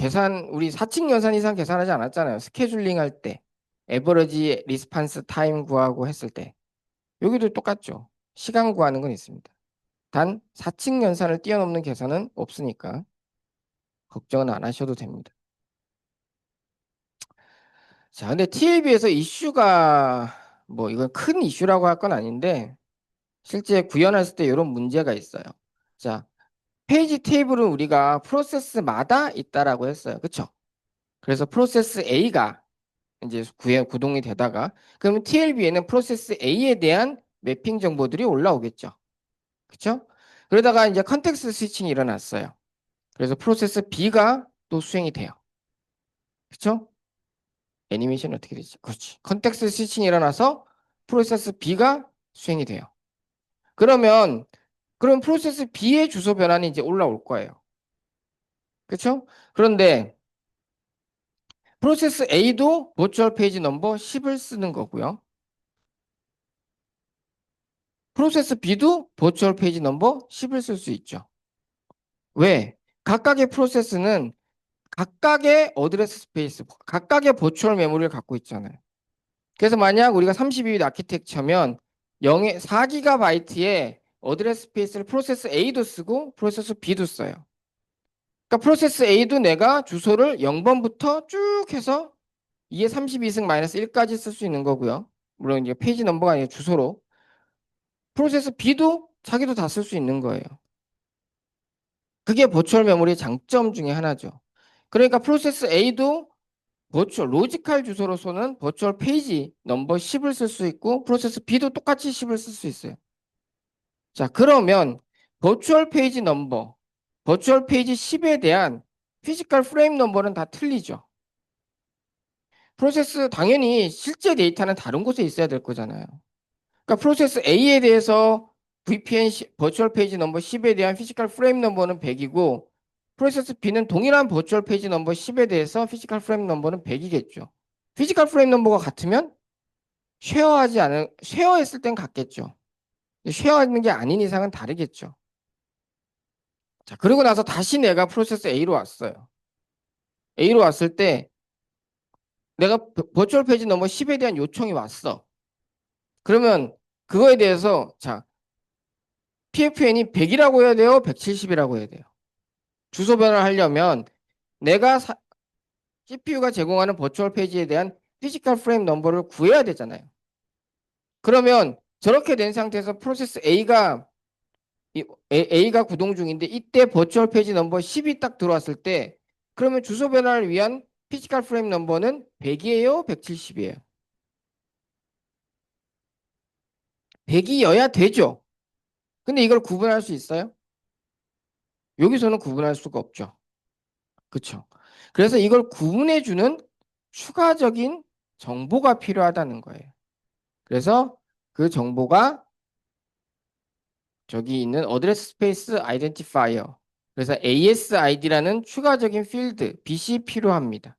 우리 4층 연산 이상 계산하지 않았잖아요. 스케줄링 할 때. 에버러지 리스판스 타임 구하고 했을 때. 여기도 똑같죠. 시간 구하는 건 있습니다. 단 4층 연산을 뛰어넘는 계산은 없으니까 걱정은 안 하셔도 됩니다. 자, 근데 TLB에서 이슈가 뭐 이건 큰 이슈라고 할 건 아닌데 실제 구현했을 때 이런 문제가 있어요. 자, 페이지 테이블은 우리가 프로세스마다 있다라고 했어요. 그쵸? 그래서 프로세스 A가 이제 구동이 되다가 그러면 TLB에는 프로세스 A에 대한 매핑 정보들이 올라오겠죠. 그쵸? 그러다가 이제 컨텍스트 스위칭이 일어났어요. 그래서 프로세스 B가 또 수행이 돼요. 그쵸? 애니메이션이 어떻게 되지? 그렇지. 컨텍스트 스위칭이 일어나서 프로세스 B가 수행이 돼요. 그럼 프로세스 B의 주소 변환이 이제 올라올 거예요. 그렇죠? 그런데 프로세스 A도 버추얼 페이지 넘버 10을 쓰는 거고요. 프로세스 B도 버추얼 페이지 넘버 10을 쓸 수 있죠. 왜? 각각의 프로세스는 각각의 어드레스 스페이스, 각각의 버추얼 메모리를 갖고 있잖아요. 그래서 만약 우리가 32빗 아키텍처면 0에 4GB의 어드레스 스페이스를 프로세스 A도 쓰고 프로세스 B도 써요. 그러니까 프로세스 A도 내가 주소를 0번부터 쭉 해서 2의 32승 마이너스 1까지 쓸 수 있는 거고요. 물론 이제 페이지 넘버가 아니라 주소로. 프로세스 B도 자기도 다 쓸 수 있는 거예요. 그게 버추얼 메모리의 장점 중에 하나죠. 그러니까 프로세스 A도 버추얼 로지컬 주소로서는 버추얼 페이지 넘버 10을 쓸 수 있고 프로세스 B도 똑같이 10을 쓸 수 있어요. 자, 그러면 버추얼 페이지 넘버, 버추얼 페이지 10에 대한 피지컬 프레임 넘버는 다 틀리죠. 프로세스 당연히 실제 데이터는 다른 곳에 있어야 될 거잖아요. 그러니까 프로세스 A에 대해서 VPN 버추얼 페이지 넘버 10에 대한 피지컬 프레임 넘버는 100이고 프로세스 B는 동일한 버추얼 페이지 넘버 10에 대해서 피지컬 프레임 넘버는 100이겠죠. 피지컬 프레임 넘버가 같으면 쉐어했을 땐 같겠죠. 쉐어하는 게 아닌 이상은 다르겠죠. 자, 그리고 나서 다시 내가 프로세스 A로 왔어요. A로 왔을 때 내가 버추얼 페이지 넘버 10에 대한 요청이 왔어. 그러면 그거에 대해서 자, PFN이 100이라고 해야 돼요? 170이라고 해야 돼요? 주소 변환을 하려면 내가 CPU가 제공하는 버추얼 페이지에 대한 피지컬 프레임 넘버를 구해야 되잖아요. 그러면 저렇게 된 상태에서 프로세스 A가 구동 중인데 이때 버추얼 페이지 넘버 10이 딱 들어왔을 때 그러면 주소 변환을 위한 피지컬 프레임 넘버는 100이에요? 170이에요? 100이어야 되죠. 근데 이걸 구분할 수 있어요? 여기서는 구분할 수가 없죠. 그렇죠. 그래서 이걸 구분해주는 추가적인 정보가 필요하다는 거예요. 그래서 그 정보가 저기 있는 어드레스 스페이스 아이덴티파이어 그래서 ASID라는 추가적인 필드 빛이 필요합니다.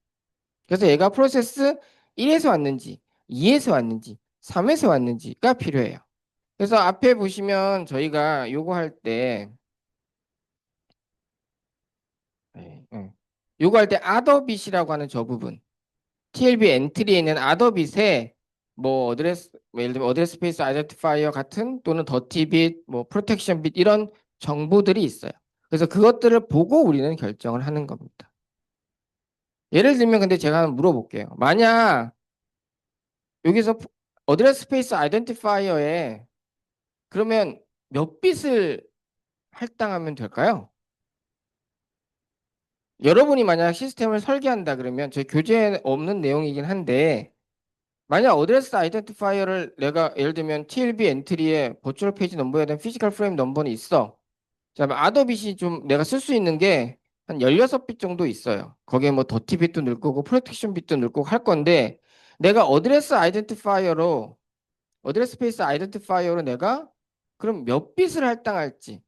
그래서 얘가 프로세스 1에서 왔는지 2에서 왔는지 3에서 왔는지가 필요해요. 그래서 앞에 보시면 저희가 요거 할 때 요거 할 때 아더빗이라고 하는 저 부분 TLB 엔트리에 있는 아더빗에 뭐 어드레스 예를 들면 어드레스 스페이스 아이덴티파이어 같은 또는 더티빗 뭐 프로텍션 빛 이런 정보들이 있어요. 그래서 그것들을 보고 우리는 결정을 하는 겁니다. 예를 들면 근데 제가 한번 물어볼게요. 만약 여기서 어드레스 스페이스 아이덴티파이어에 그러면 몇 빛을 할당하면 될까요? 여러분이 만약 시스템을 설계한다 그러면 저희 교재에 없는 내용이긴 한데 만약 어드레스 아이덴티파이어를 내가 예를 들면 TLB 엔트리에 버추얼 페이지 넘버에 대한 피지컬 프레임 넘버는 있어. 자, 아더빗이 좀 내가 쓸 수 있는 게 한 16빛 정도 있어요. 거기에 뭐 더티 빛도 넣을 거고 프로텍션 빛도 넣을 거고 할 건데 내가 어드레스 스페이스 아이덴티파이어로 내가 그럼 몇 빛을 할당할지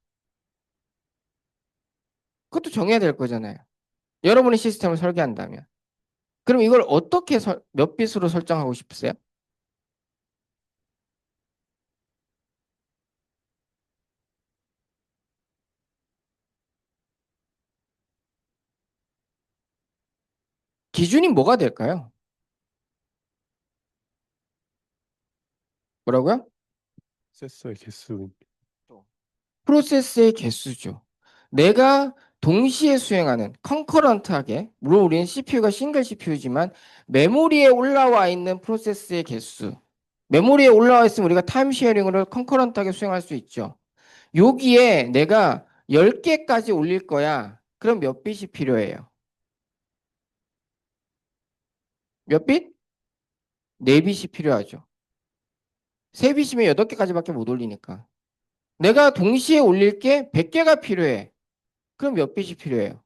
그것도 정해야 될 거잖아요. 여러분이 시스템을 설계한다면. 그럼 이걸 어떻게 몇 빛으로 설정하고 싶으세요? 기준이 뭐가 될까요? 뭐라고요? 프로세서의 개수. 프로세스의 개수죠. 내가 동시에 수행하는 컨커런트하게 물론 우리는 CPU가 싱글 CPU지만 메모리에 올라와 있는 프로세스의 개수 메모리에 올라와 있으면 우리가 타임 쉐어링으로 컨커런트하게 수행할 수 있죠. 여기에 내가 10개까지 올릴 거야. 그럼 몇 빛이 필요해요? 몇 빛? 4빛이 필요하죠. 3빛이면 8개까지밖에 못 올리니까. 내가 동시에 올릴 게 100개가 필요해. 그럼 몇 빛이 필요해요?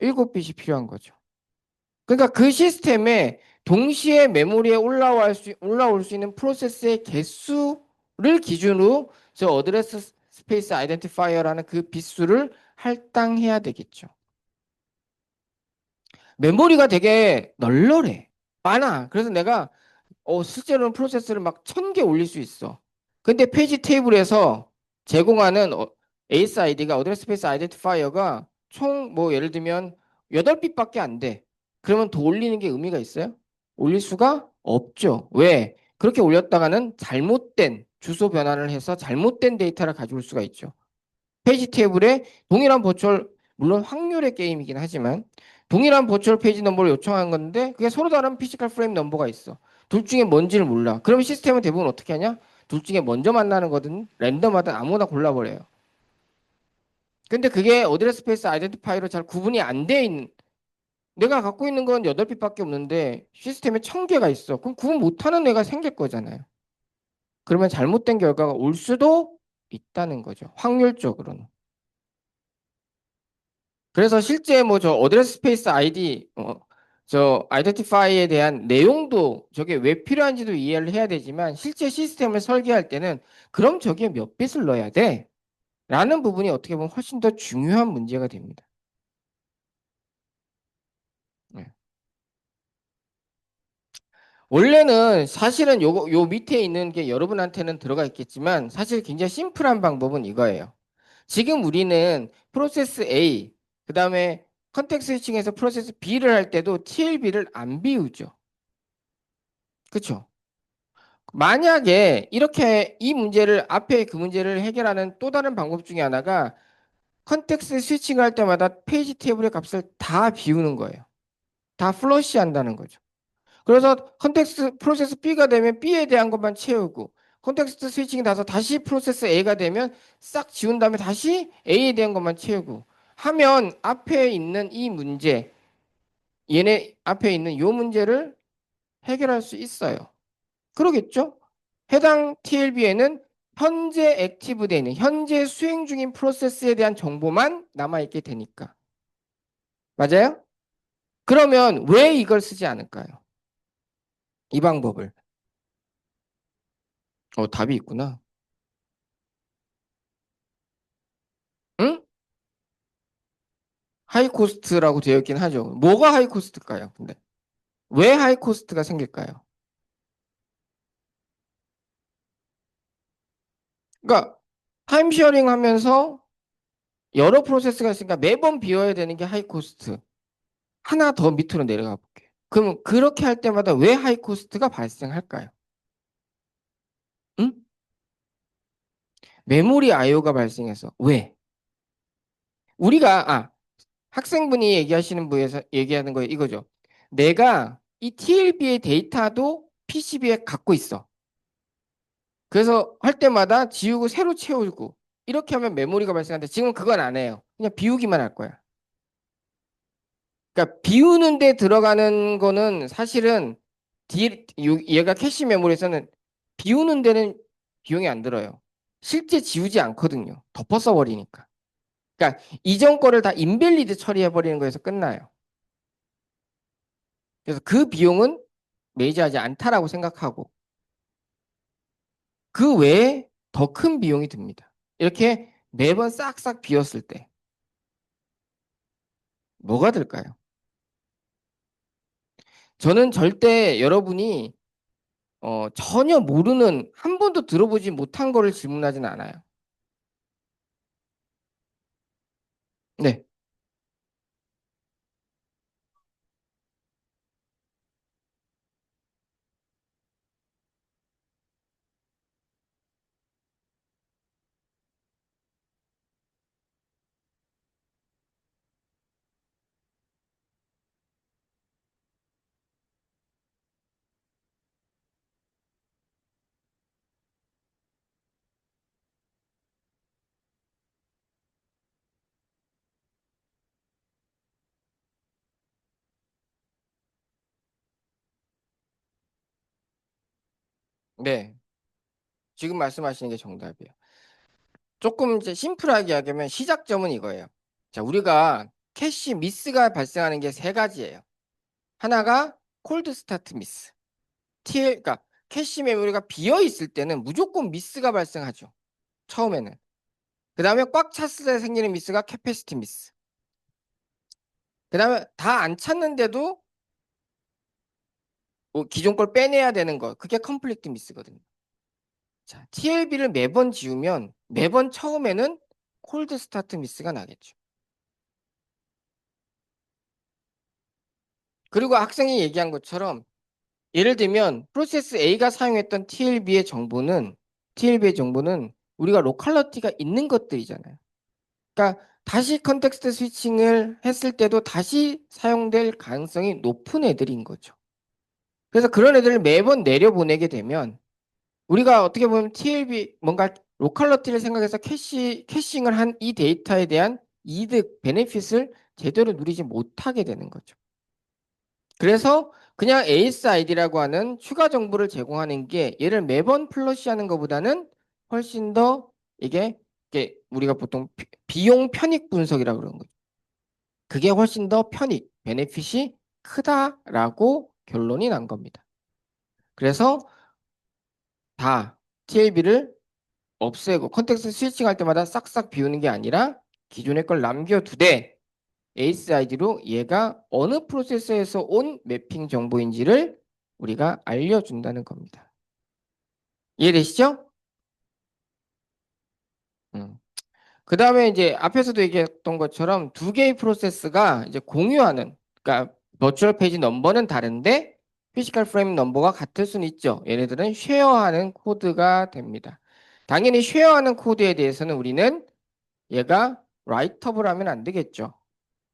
7빛이 필요한 거죠. 그러니까 그 시스템에 동시에 메모리에 올라올 수 있는 프로세스의 개수를 기준으로 저 어드레스 스페이스 아이덴티파이어라는 그 빛수를 할당해야 되겠죠. 메모리가 되게 널널해. 많아. 그래서 내가 실제로는 프로세스를 막 1000개 올릴 수 있어. 근데 페이지 테이블에서 제공하는 AS 아이디가 어드레스 스페이스 아이덴티파이어가 총 뭐 예를 들면 8빗밖에 안 돼. 그러면 더 올리는 게 의미가 있어요? 올릴 수가 없죠. 왜? 그렇게 올렸다가는 잘못된 주소 변환을 해서 잘못된 데이터를 가져올 수가 있죠. 페이지 테이블에 동일한 버추얼, 물론 확률의 게임이긴 하지만 동일한 버추얼 페이지 넘버를 요청한 건데 그게 서로 다른 피지컬 프레임 넘버가 있어. 둘 중에 뭔지를 몰라. 그러면 시스템은 대부분 어떻게 하냐? 둘 중에 먼저 만나는 거든 랜덤하든 아무거나 골라버려요. 근데 그게 어드레스 스페이스 아이덴티파이로 잘 구분이 안 돼 있는, 내가 갖고 있는 건 8빗밖에 없는데 시스템에 1000개가 있어. 그럼 구분 못하는 애가 생길 거잖아요. 그러면 잘못된 결과가 올 수도 있다는 거죠. 확률적으로는. 그래서 실제 뭐 저 어드레스 스페이스 아이디 저 아이덴티파이에 대한 내용도 저게 왜 필요한지도 이해를 해야 되지만 실제 시스템을 설계할 때는 그럼 저기에 몇 bit을 넣어야 돼? 라는 부분이 어떻게 보면 훨씬 더 중요한 문제가 됩니다. 네. 원래는 사실은 요 밑에 있는 게 여러분한테는 들어가 있겠지만 사실 굉장히 심플한 방법은 이거예요. 지금 우리는 프로세스 A, 그 다음에 컨텍스트 스위칭에서 프로세스 B를 할 때도 TLB를 안 비우죠. 그렇죠? 만약에 이렇게 이 문제를 앞에 그 문제를 해결하는 또 다른 방법 중에 하나가 컨텍스트 스위칭을 할 때마다 페이지 테이블의 값을 다 비우는 거예요. 다 플러시 한다는 거죠. 그래서 컨텍스트 프로세스 B가 되면 B에 대한 것만 채우고 컨텍스트 스위칭이 나서 다시 프로세스 A가 되면 싹 지운 다음에 다시 A에 대한 것만 채우고 하면 앞에 있는 이 문제, 얘네 앞에 있는 이 문제를 해결할 수 있어요. 그러겠죠? 해당 TLB에는 현재 액티브되어 있는, 현재 수행 중인 프로세스에 대한 정보만 남아있게 되니까. 맞아요? 그러면 왜 이걸 쓰지 않을까요? 이 방법을. 답이 있구나. 응? 하이 코스트라고 되어 있긴 하죠. 뭐가 하이 코스트일까요? 근데 왜 하이 코스트가 생길까요? 그러니까 타임 쉐어링 하면서 여러 프로세스가 있으니까 매번 비워야 되는 게 하이 코스트. 하나 더 밑으로 내려가 볼게요. 그럼 그렇게 할 때마다 왜 하이 코스트가 발생할까요? 응? 메모리 IO가 발생해서 왜? 우리가 학생분이 얘기하시는 부에서 얘기하는 거 이거죠. 내가 이 TLB의 데이터도 PCB에 갖고 있어. 그래서 할 때마다 지우고 새로 채우고 이렇게 하면 메모리가 발생하는데 지금 그건 안 해요. 그냥 비우기만 할 거야. 그러니까 비우는데 들어가는 거는 사실은 얘가 캐시 메모리에서는 비우는 데는 비용이 안 들어요. 실제 지우지 않거든요. 덮어 써버리니까. 그러니까 이전 거를 다 인밸리드 처리해 버리는 거에서 끝나요. 그래서 그 비용은 메이저하지 않다라고 생각하고 그 외에 더 큰 비용이 듭니다. 이렇게 매번 싹싹 비웠을 때 뭐가 들까요? 저는 절대 여러분이 전혀 모르는 한 번도 들어보지 못한 거를 질문하진 않아요. 네, 네. 지금 말씀하시는 게 정답이에요. 조금 이제 심플하게 하자면 시작점은 이거예요. 자, 우리가 캐시 미스가 발생하는 게 세 가지예요. 하나가 콜드 스타트 미스. 그러니까 캐시 메모리가 비어 있을 때는 무조건 미스가 발생하죠. 처음에는. 그 다음에 꽉 찼을 때 생기는 미스가 캐패시티 미스. 그다음에 다 안 찾는데도 뭐 기존 걸 빼내야 되는 거. 그게 컴플리트 미스거든요. 자, TLB를 매번 지우면 매번 처음에는 콜드 스타트 미스가 나겠죠. 그리고 학생이 얘기한 것처럼 예를 들면 프로세스 A가 사용했던 TLB의 정보는 우리가 로컬러티가 있는 것들이잖아요. 그러니까 다시 컨텍스트 스위칭을 했을 때도 다시 사용될 가능성이 높은 애들인 거죠. 그래서 그런 애들을 매번 내려보내게 되면 우리가 어떻게 보면 TLB 뭔가 로컬러티를 생각해서 캐싱을 한 이 데이터에 대한 이득, 베네핏을 제대로 누리지 못하게 되는 거죠. 그래서 그냥 ASID라고 하는 추가 정보를 제공하는 게 얘를 매번 플러시하는 것보다는 훨씬 더 이게 우리가 보통 비용 편익 분석이라고 그러는 거죠. 그게 훨씬 더 베네핏이 크다라고 결론이 난 겁니다. 그래서 다 TLB를 없애고 컨텍스트 스위칭 할 때마다 싹싹 비우는 게 아니라 기존의 걸 남겨두되 ASID로 얘가 어느 프로세서에서 온 매핑 정보인지를 우리가 알려준다는 겁니다. 이해되시죠? 그 다음에 이제 앞에서도 얘기했던 것처럼 두 개의 프로세스가 이제 공유하는, 그러니까 버추얼 페이지 넘버는 다른데 피지컬 프레임 넘버가 같을 수는 있죠. 얘네들은 쉐어하는 코드가 됩니다. 당연히 쉐어하는 코드에 대해서는 우리는 얘가 라이터블 하면 안 되겠죠.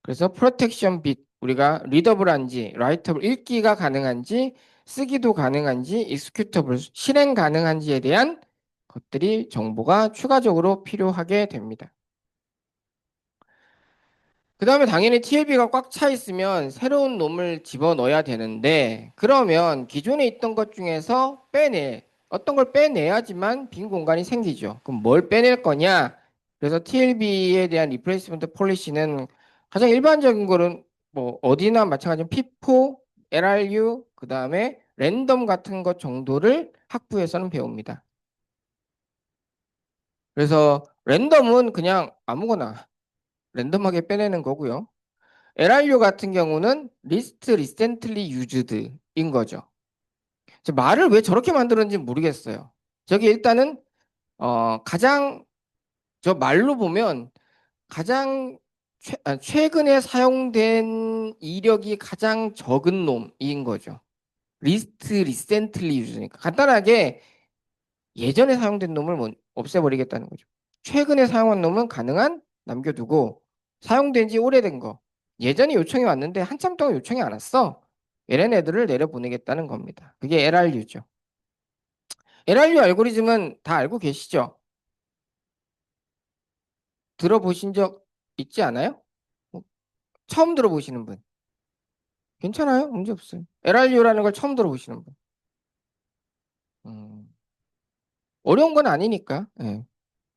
그래서 프로텍션 빗 우리가 리더블한지 라이터블 읽기가 가능한지 쓰기도 가능한지 익스큐터블 실행 가능한지에 대한 것들이 정보가 추가적으로 필요하게 됩니다. 그 다음에 당연히 TLB가 꽉 차 있으면 새로운 놈을 집어넣어야 되는데 그러면 기존에 있던 것 중에서 어떤 걸 빼내야지만 빈 공간이 생기죠. 그럼 뭘 빼낼 거냐? 그래서 TLB에 대한 리플레이스먼트 폴리시는 가장 일반적인 거는 뭐 어디나 마찬가지로 피포, LRU, 그 다음에 랜덤 같은 것 정도를 학부에서는 배웁니다. 그래서 랜덤은 그냥 아무거나 랜덤하게 빼내는 거고요. LRU 같은 경우는 리스트 리센틀리 유즈드인 거죠. 말을 왜 저렇게 만들었는지 모르겠어요. 저기 일단은 가장 저 말로 보면 가장 최근에 사용된 이력이 가장 적은 놈인 거죠. 리스트 리센틀리 유즈니까 간단하게 예전에 사용된 놈을 없애버리겠다는 거죠. 최근에 사용한 놈은 가능한 남겨두고 사용된 지 오래된 거. 예전에 요청이 왔는데 한참 동안 요청이 안 왔어. 이런 애들을 내려보내겠다는 겁니다. 그게 LRU죠. LRU 알고리즘은 다 알고 계시죠? 들어보신 적 있지 않아요? 뭐, 처음 들어보시는 분. 괜찮아요? 문제 없어요. LRU라는 걸 처음 들어보시는 분. 음, 어려운 건 아니니까. 예.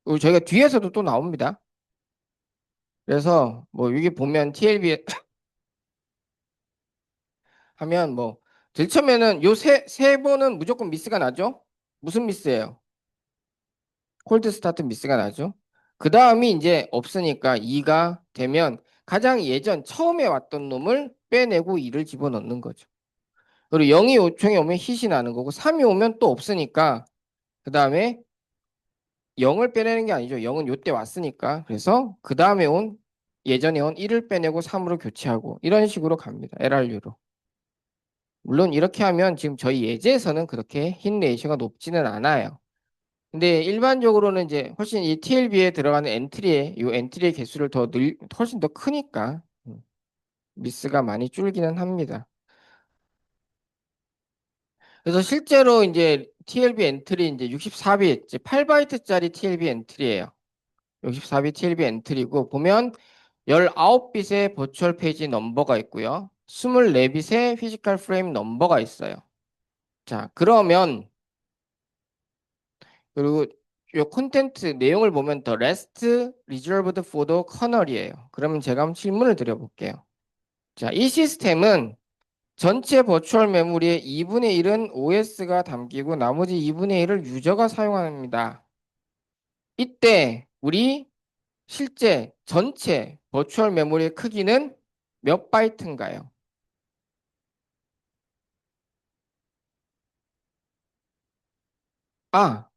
그리고 저희가 뒤에서도 또 나옵니다. 그래서 뭐 여기 보면 TLB 하면 뭐 제일 처음에는 요 세 번은 무조건 미스가 나죠. 무슨 미스예요? 콜드 스타트 미스가 나죠. 그 다음이 이제 없으니까 2가 되면 가장 예전 처음에 왔던 놈을 빼내고 2를 집어넣는 거죠. 그리고 0이 요청이 오면 hit이 나는 거고 3이 오면 또 없으니까 그 다음에 0을 빼내는 게 아니죠. 0은 요때 왔으니까. 그래서 그 다음에 온 예전에 온 1을 빼내고 3으로 교체하고 이런 식으로 갑니다. LRU로. 물론 이렇게 하면 지금 저희 예제에서는 그렇게 힛 레이셔가 높지는 않아요. 근데 일반적으로는 이제 훨씬 이 TLB에 들어가는 엔트리의 개수를 훨씬 더 크니까 미스가 많이 줄기는 합니다. 그래서 실제로 이제 TLB 엔트리 이제 64빗, 이제 8바이트짜리 TLB 엔트리예요. 64빗 TLB 엔트리고 보면 19빛의 버추얼 페이지 넘버가 있고요. 24빛의 피지컬 프레임 넘버가 있어요. 자, 그러면 그리고 이 콘텐트 내용을 보면 더 rest reserved for the kernel이에요. 그러면 제가 한번 질문을 드려볼게요. 자, 이 시스템은 전체 버추얼 메모리의 2분의 1은 OS가 담기고 나머지 2분의 1을 유저가 사용합니다. 이때 우리 실제 전체 버추얼 메모리의 크기는 몇 바이트인가요? 아,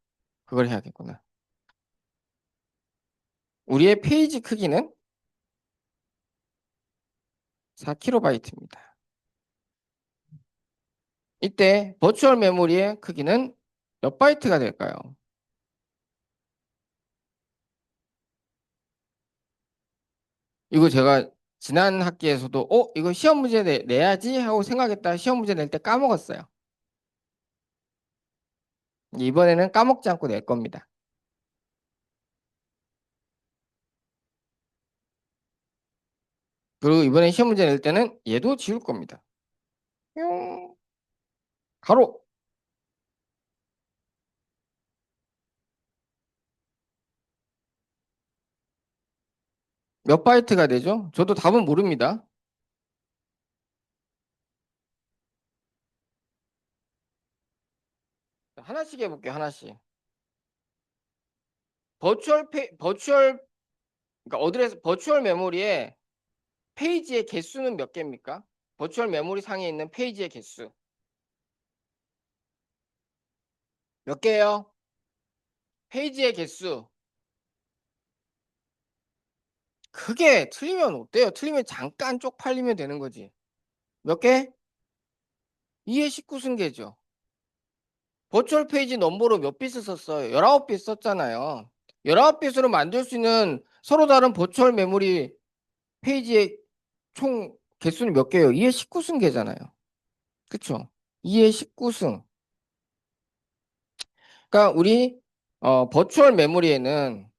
그걸 해야겠구나. 우리의 페이지 크기는 4kb입니다. 이때 버추얼 메모리의 크기는 몇 바이트가 될까요? 이거 제가 지난 학기에서도 이거 시험 문제 내야지 하고 생각했다 시험 문제 낼 때 까먹었어요. 이번에는 까먹지 않고 낼 겁니다. 그리고 이번에 시험 문제 낼 때는 얘도 지울 겁니다. 뿅. 가로 몇 바이트가 되죠? 저도 답은 모릅니다. 하나씩 해볼게요. 하나씩. 버추얼 그러니까 어드레스 버추얼 메모리에 페이지의 개수는 몇 개입니까? 버추얼 메모리 상에 있는 페이지의 개수 몇 개예요? 페이지의 개수 크게 틀리면 어때요? 틀리면 잠깐 쪽팔리면 되는 거지. 몇 개? 2의 19승계죠. 버추얼 페이지 넘버로 몇 빛을 썼어요? 19빛 썼잖아요. 19빛으로 만들 수 있는 서로 다른 버추얼 메모리 페이지의 총 개수는 몇 개예요? 2의 19승계잖아요. 그쵸? 2의 19승. 그러니까 우리 버추얼 메모리인데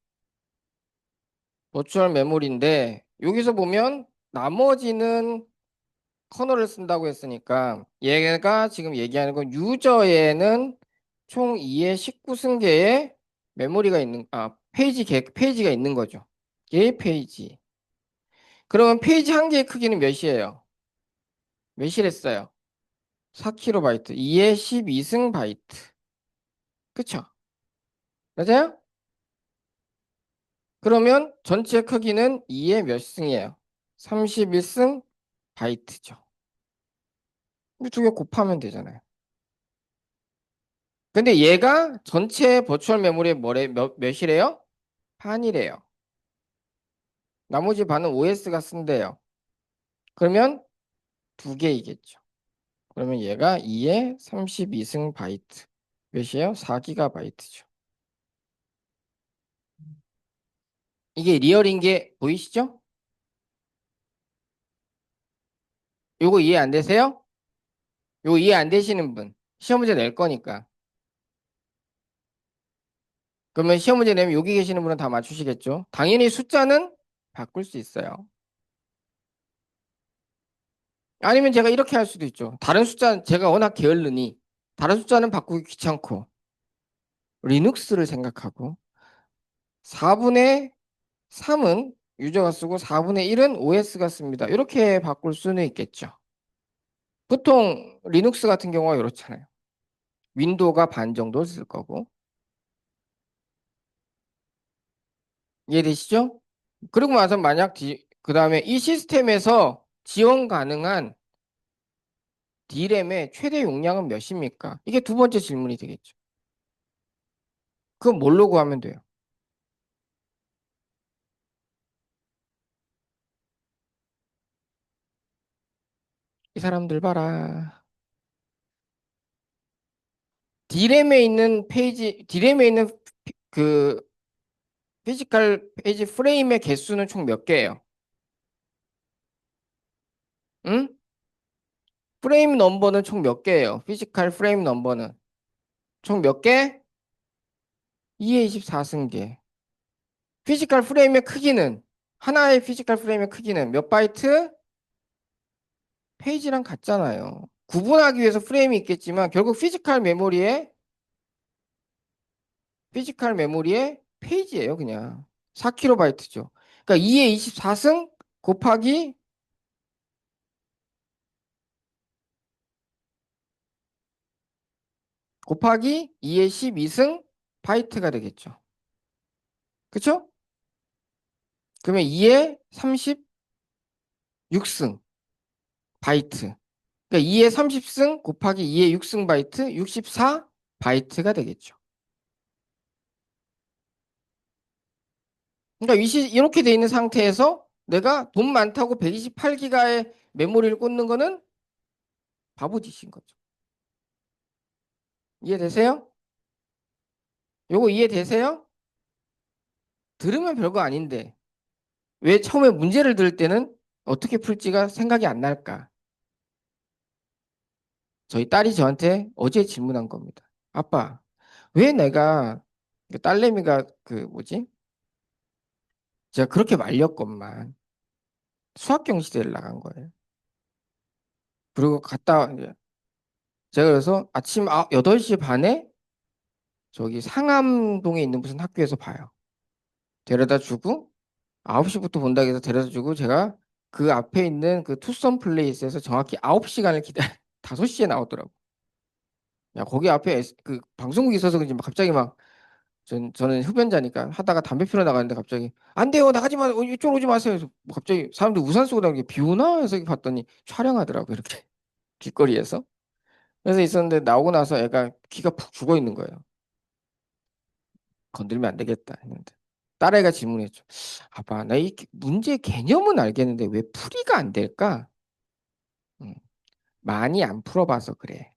여기서 보면 나머지는 커널을 쓴다고 했으니까 얘가 지금 얘기하는 건 유저에는 총 2의 19승계의 메모리가 페이지가 있는 거죠. 얘 페이지. 그러면 페이지 한 개의 크기는 몇이에요? 몇이랬어요? 4kB. 2의 12승 바이트. 그쵸? 맞아요? 그러면 전체 크기는 2의 몇 승이에요? 31승 바이트죠. 이 두 개 곱하면 되잖아요. 근데 얘가 전체 버추얼 메모리의 몇이래요? 반이래요. 나머지 반은 OS가 쓴대요. 그러면 두 개이겠죠. 그러면 얘가 2의 32승 바이트. 몇이에요? 4기가바이트죠. 이게 리얼인 게 보이시죠? 요거 이해 안 되세요? 요거 이해 안 되시는 분. 시험 문제 낼 거니까. 그러면 시험 문제 내면 여기 계시는 분은 다 맞추시겠죠? 당연히 숫자는 바꿀 수 있어요. 아니면 제가 이렇게 할 수도 있죠. 다른 숫자 제가 워낙 게을르니 다른 숫자는 바꾸기 귀찮고 리눅스를 생각하고 4분의 3은 유저가 쓰고 4분의 1은 OS가 씁니다. 이렇게 바꿀 수는 있겠죠. 보통 리눅스 같은 경우가 이렇잖아요. 윈도우가 반 정도 쓸 거고. 이해되시죠? 그리고 나서 만약 그 다음에 이 시스템에서 지원 가능한 D램의 최대 용량은 몇입니까? 이게 두 번째 질문이 되겠죠. 그건 뭘로 구하면 돼요? 이 사람들 봐라. D램에 있는 그 피지컬 페이지 프레임의 개수는 총 몇 개예요? 응? 프레임 넘버는 총 몇 개예요? 피지컬 프레임 넘버는 총 몇 개? 2의 24승계. 피지컬 프레임의 크기는 하나의 피지컬 프레임의 크기는 몇 바이트? 페이지랑 같잖아요. 구분하기 위해서 프레임이 있겠지만 결국 피지컬 메모리의 페이지예요, 그냥. 4kb죠. 그러니까 2의 24승 곱하기 2의 12승 바이트가 되겠죠. 그쵸? 그러면 2의 36승. 바이트. 그러니까 2의 30승 곱하기 2의 6승 바이트 64 바이트가 되겠죠. 그러니까 이렇게 돼 있는 상태에서 내가 돈 많다고 128기가의 메모리를 꽂는 거는 바보짓인 거죠. 이해되세요? 요거 이해되세요? 들으면 별거 아닌데 왜 처음에 문제를 들을 때는 어떻게 풀지가 생각이 안 날까? 저희 딸이 저한테 어제 질문한 겁니다. 아빠, 왜 내가 딸내미가 그 뭐지? 제가 그렇게 말렸건만 수학경 시대를 나간 거예요. 그리고 제가 그래서 아침 8시 반에 저기 상암동에 있는 무슨 학교에서 봐요. 데려다 주고 9시부터 본다고 해서 데려다 주고 제가 그 앞에 있는 그 투썸 플레이스에서 정확히 9시간을 기다려 5시에 나오더라고. 야, 거기 앞에 그 방송국이 있어서 그런지 막 갑자기 막 저는 흡연자니까 하다가 담배 피러 나가는데 갑자기 안 돼요 나가지 마 이쪽으로 오지 마세요. 그래서 뭐 갑자기 사람들 우산 쓰고 나오는 게 비 오나 해서 봤더니 촬영하더라고 이렇게 길거리에서. 그래서 있었는데 나오고 나서 애가 귀가 푹 죽어 있는 거예요. 건들면 안 되겠다 했는데 딸애가 질문했죠. 아빠, 나 이 문제 개념은 알겠는데 왜 풀이가 안 될까? 음, 많이 안 풀어봐서 그래.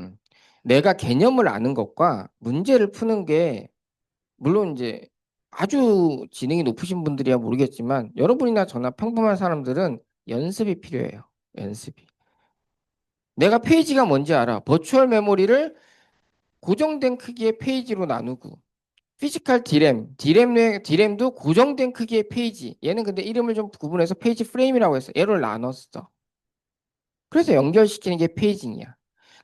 음. 내가 개념을 아는 것과 문제를 푸는 게 물론 이제 아주 지능이 높으신 분들이야 모르겠지만 여러분이나 저나 평범한 사람들은 연습이 필요해요. 연습이. 내가 페이지가 뭔지 알아. 버추얼 메모리를 고정된 크기의 페이지로 나누고 피지컬 디램도 고정된 크기의 페이지. 얘는 근데 이름을 좀 구분해서 페이지 프레임이라고 해서 얘를 나눴어. 그래서 연결시키는 게 페이징이야.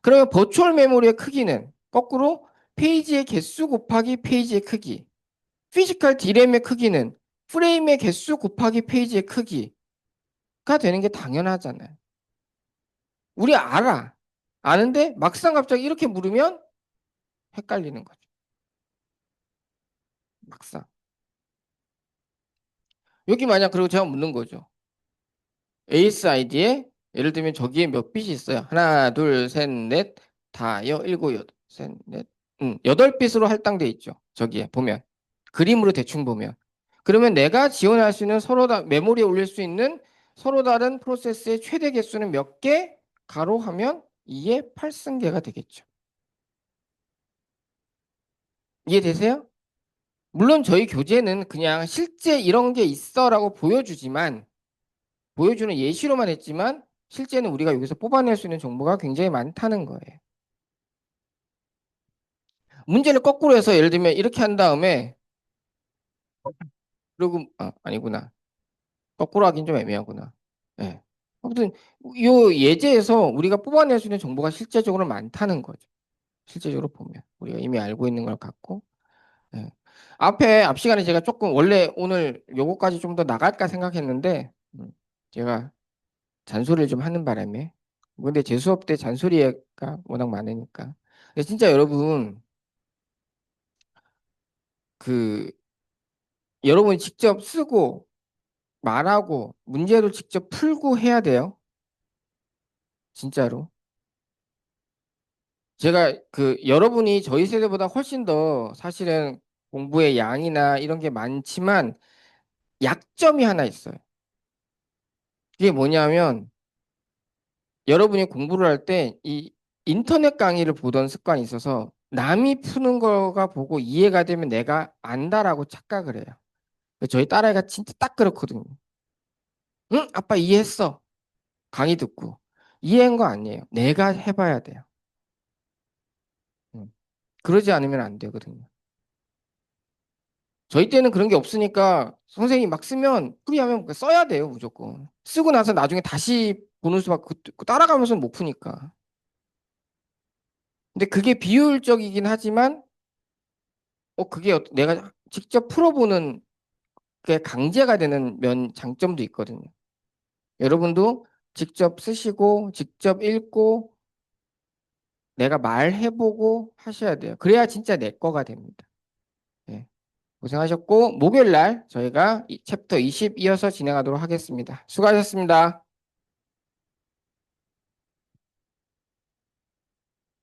그러면 버추얼 메모리의 크기는 거꾸로 페이지의 개수 곱하기 페이지의 크기. 피지컬 디램의 크기는 프레임의 개수 곱하기 페이지의 크기가 되는 게 당연하잖아요. 우리 알아. 아는데 막상 갑자기 이렇게 물으면 헷갈리는 거죠. 막상. 여기 만약 그리고 제가 묻는 거죠. ASID에 예를 들면 저기에 몇 빛이 있어요. 하나, 둘, 셋, 넷, 다여, 일곱, 여덟, 셋, 넷, 8빛으로 할당돼 있죠. 저기에 보면. 그림으로 대충 보면. 그러면 내가 지원할 수 있는 서로 다 메모리에 올릴 수 있는 서로 다른 프로세스의 최대 개수는 몇 개? 가로하면 2의 8승계가 되겠죠. 이해되세요? 물론 저희 교재는 그냥 실제 이런 게 있어라고 보여주는 예시로만 했지만 실제는 우리가 여기서 뽑아낼 수 있는 정보가 굉장히 많다는 거예요. 문제를 거꾸로 해서 예를 들면 이렇게 한 다음에 그리고 아니구나. 거꾸로 하긴 좀 애매하구나. 예. 아무튼 요 예제에서 우리가 뽑아낼 수 있는 정보가 실제적으로 많다는 거죠. 실제적으로 보면 우리가 이미 알고 있는 걸 갖고 예. 앞 시간에 제가 조금 원래 오늘 요거까지 좀 더 나갈까 생각했는데 제가 잔소리를 좀 하는 바람에 근데 제 수업 때 잔소리가 워낙 많으니까 근데 진짜 여러분 그 여러분이 직접 쓰고 말하고 문제를 직접 풀고 해야 돼요. 진짜로. 제가 그 여러분이 저희 세대보다 훨씬 더 사실은 공부의 양이나 이런 게 많지만 약점이 하나 있어요. 그게 뭐냐면 여러분이 공부를 할 때 이 인터넷 강의를 보던 습관이 있어서 남이 푸는 거가 보고 이해가 되면 내가 안다라고 착각을 해요. 저희 딸아이가 진짜 딱 그렇거든요. 응? 아빠 이해했어. 강의 듣고. 이해한 거 아니에요. 내가 해봐야 돼요. 응. 그러지 않으면 안 되거든요. 저희 때는 그런 게 없으니까 선생님이 막 쓰면 풀이하면 써야 돼요, 무조건. 쓰고 나서 나중에 다시 보는 수밖에 따라가면서는 못 푸니까. 근데 그게 비효율적이긴 하지만 그게 내가 직접 풀어보는 게 강제가 되는 장점도 있거든요. 여러분도 직접 쓰시고 직접 읽고 내가 말해보고 하셔야 돼요. 그래야 진짜 내 거가 됩니다. 예. 고생하셨고 목요일 날 저희가 이 챕터 20 이어서 진행하도록 하겠습니다. 수고하셨습니다.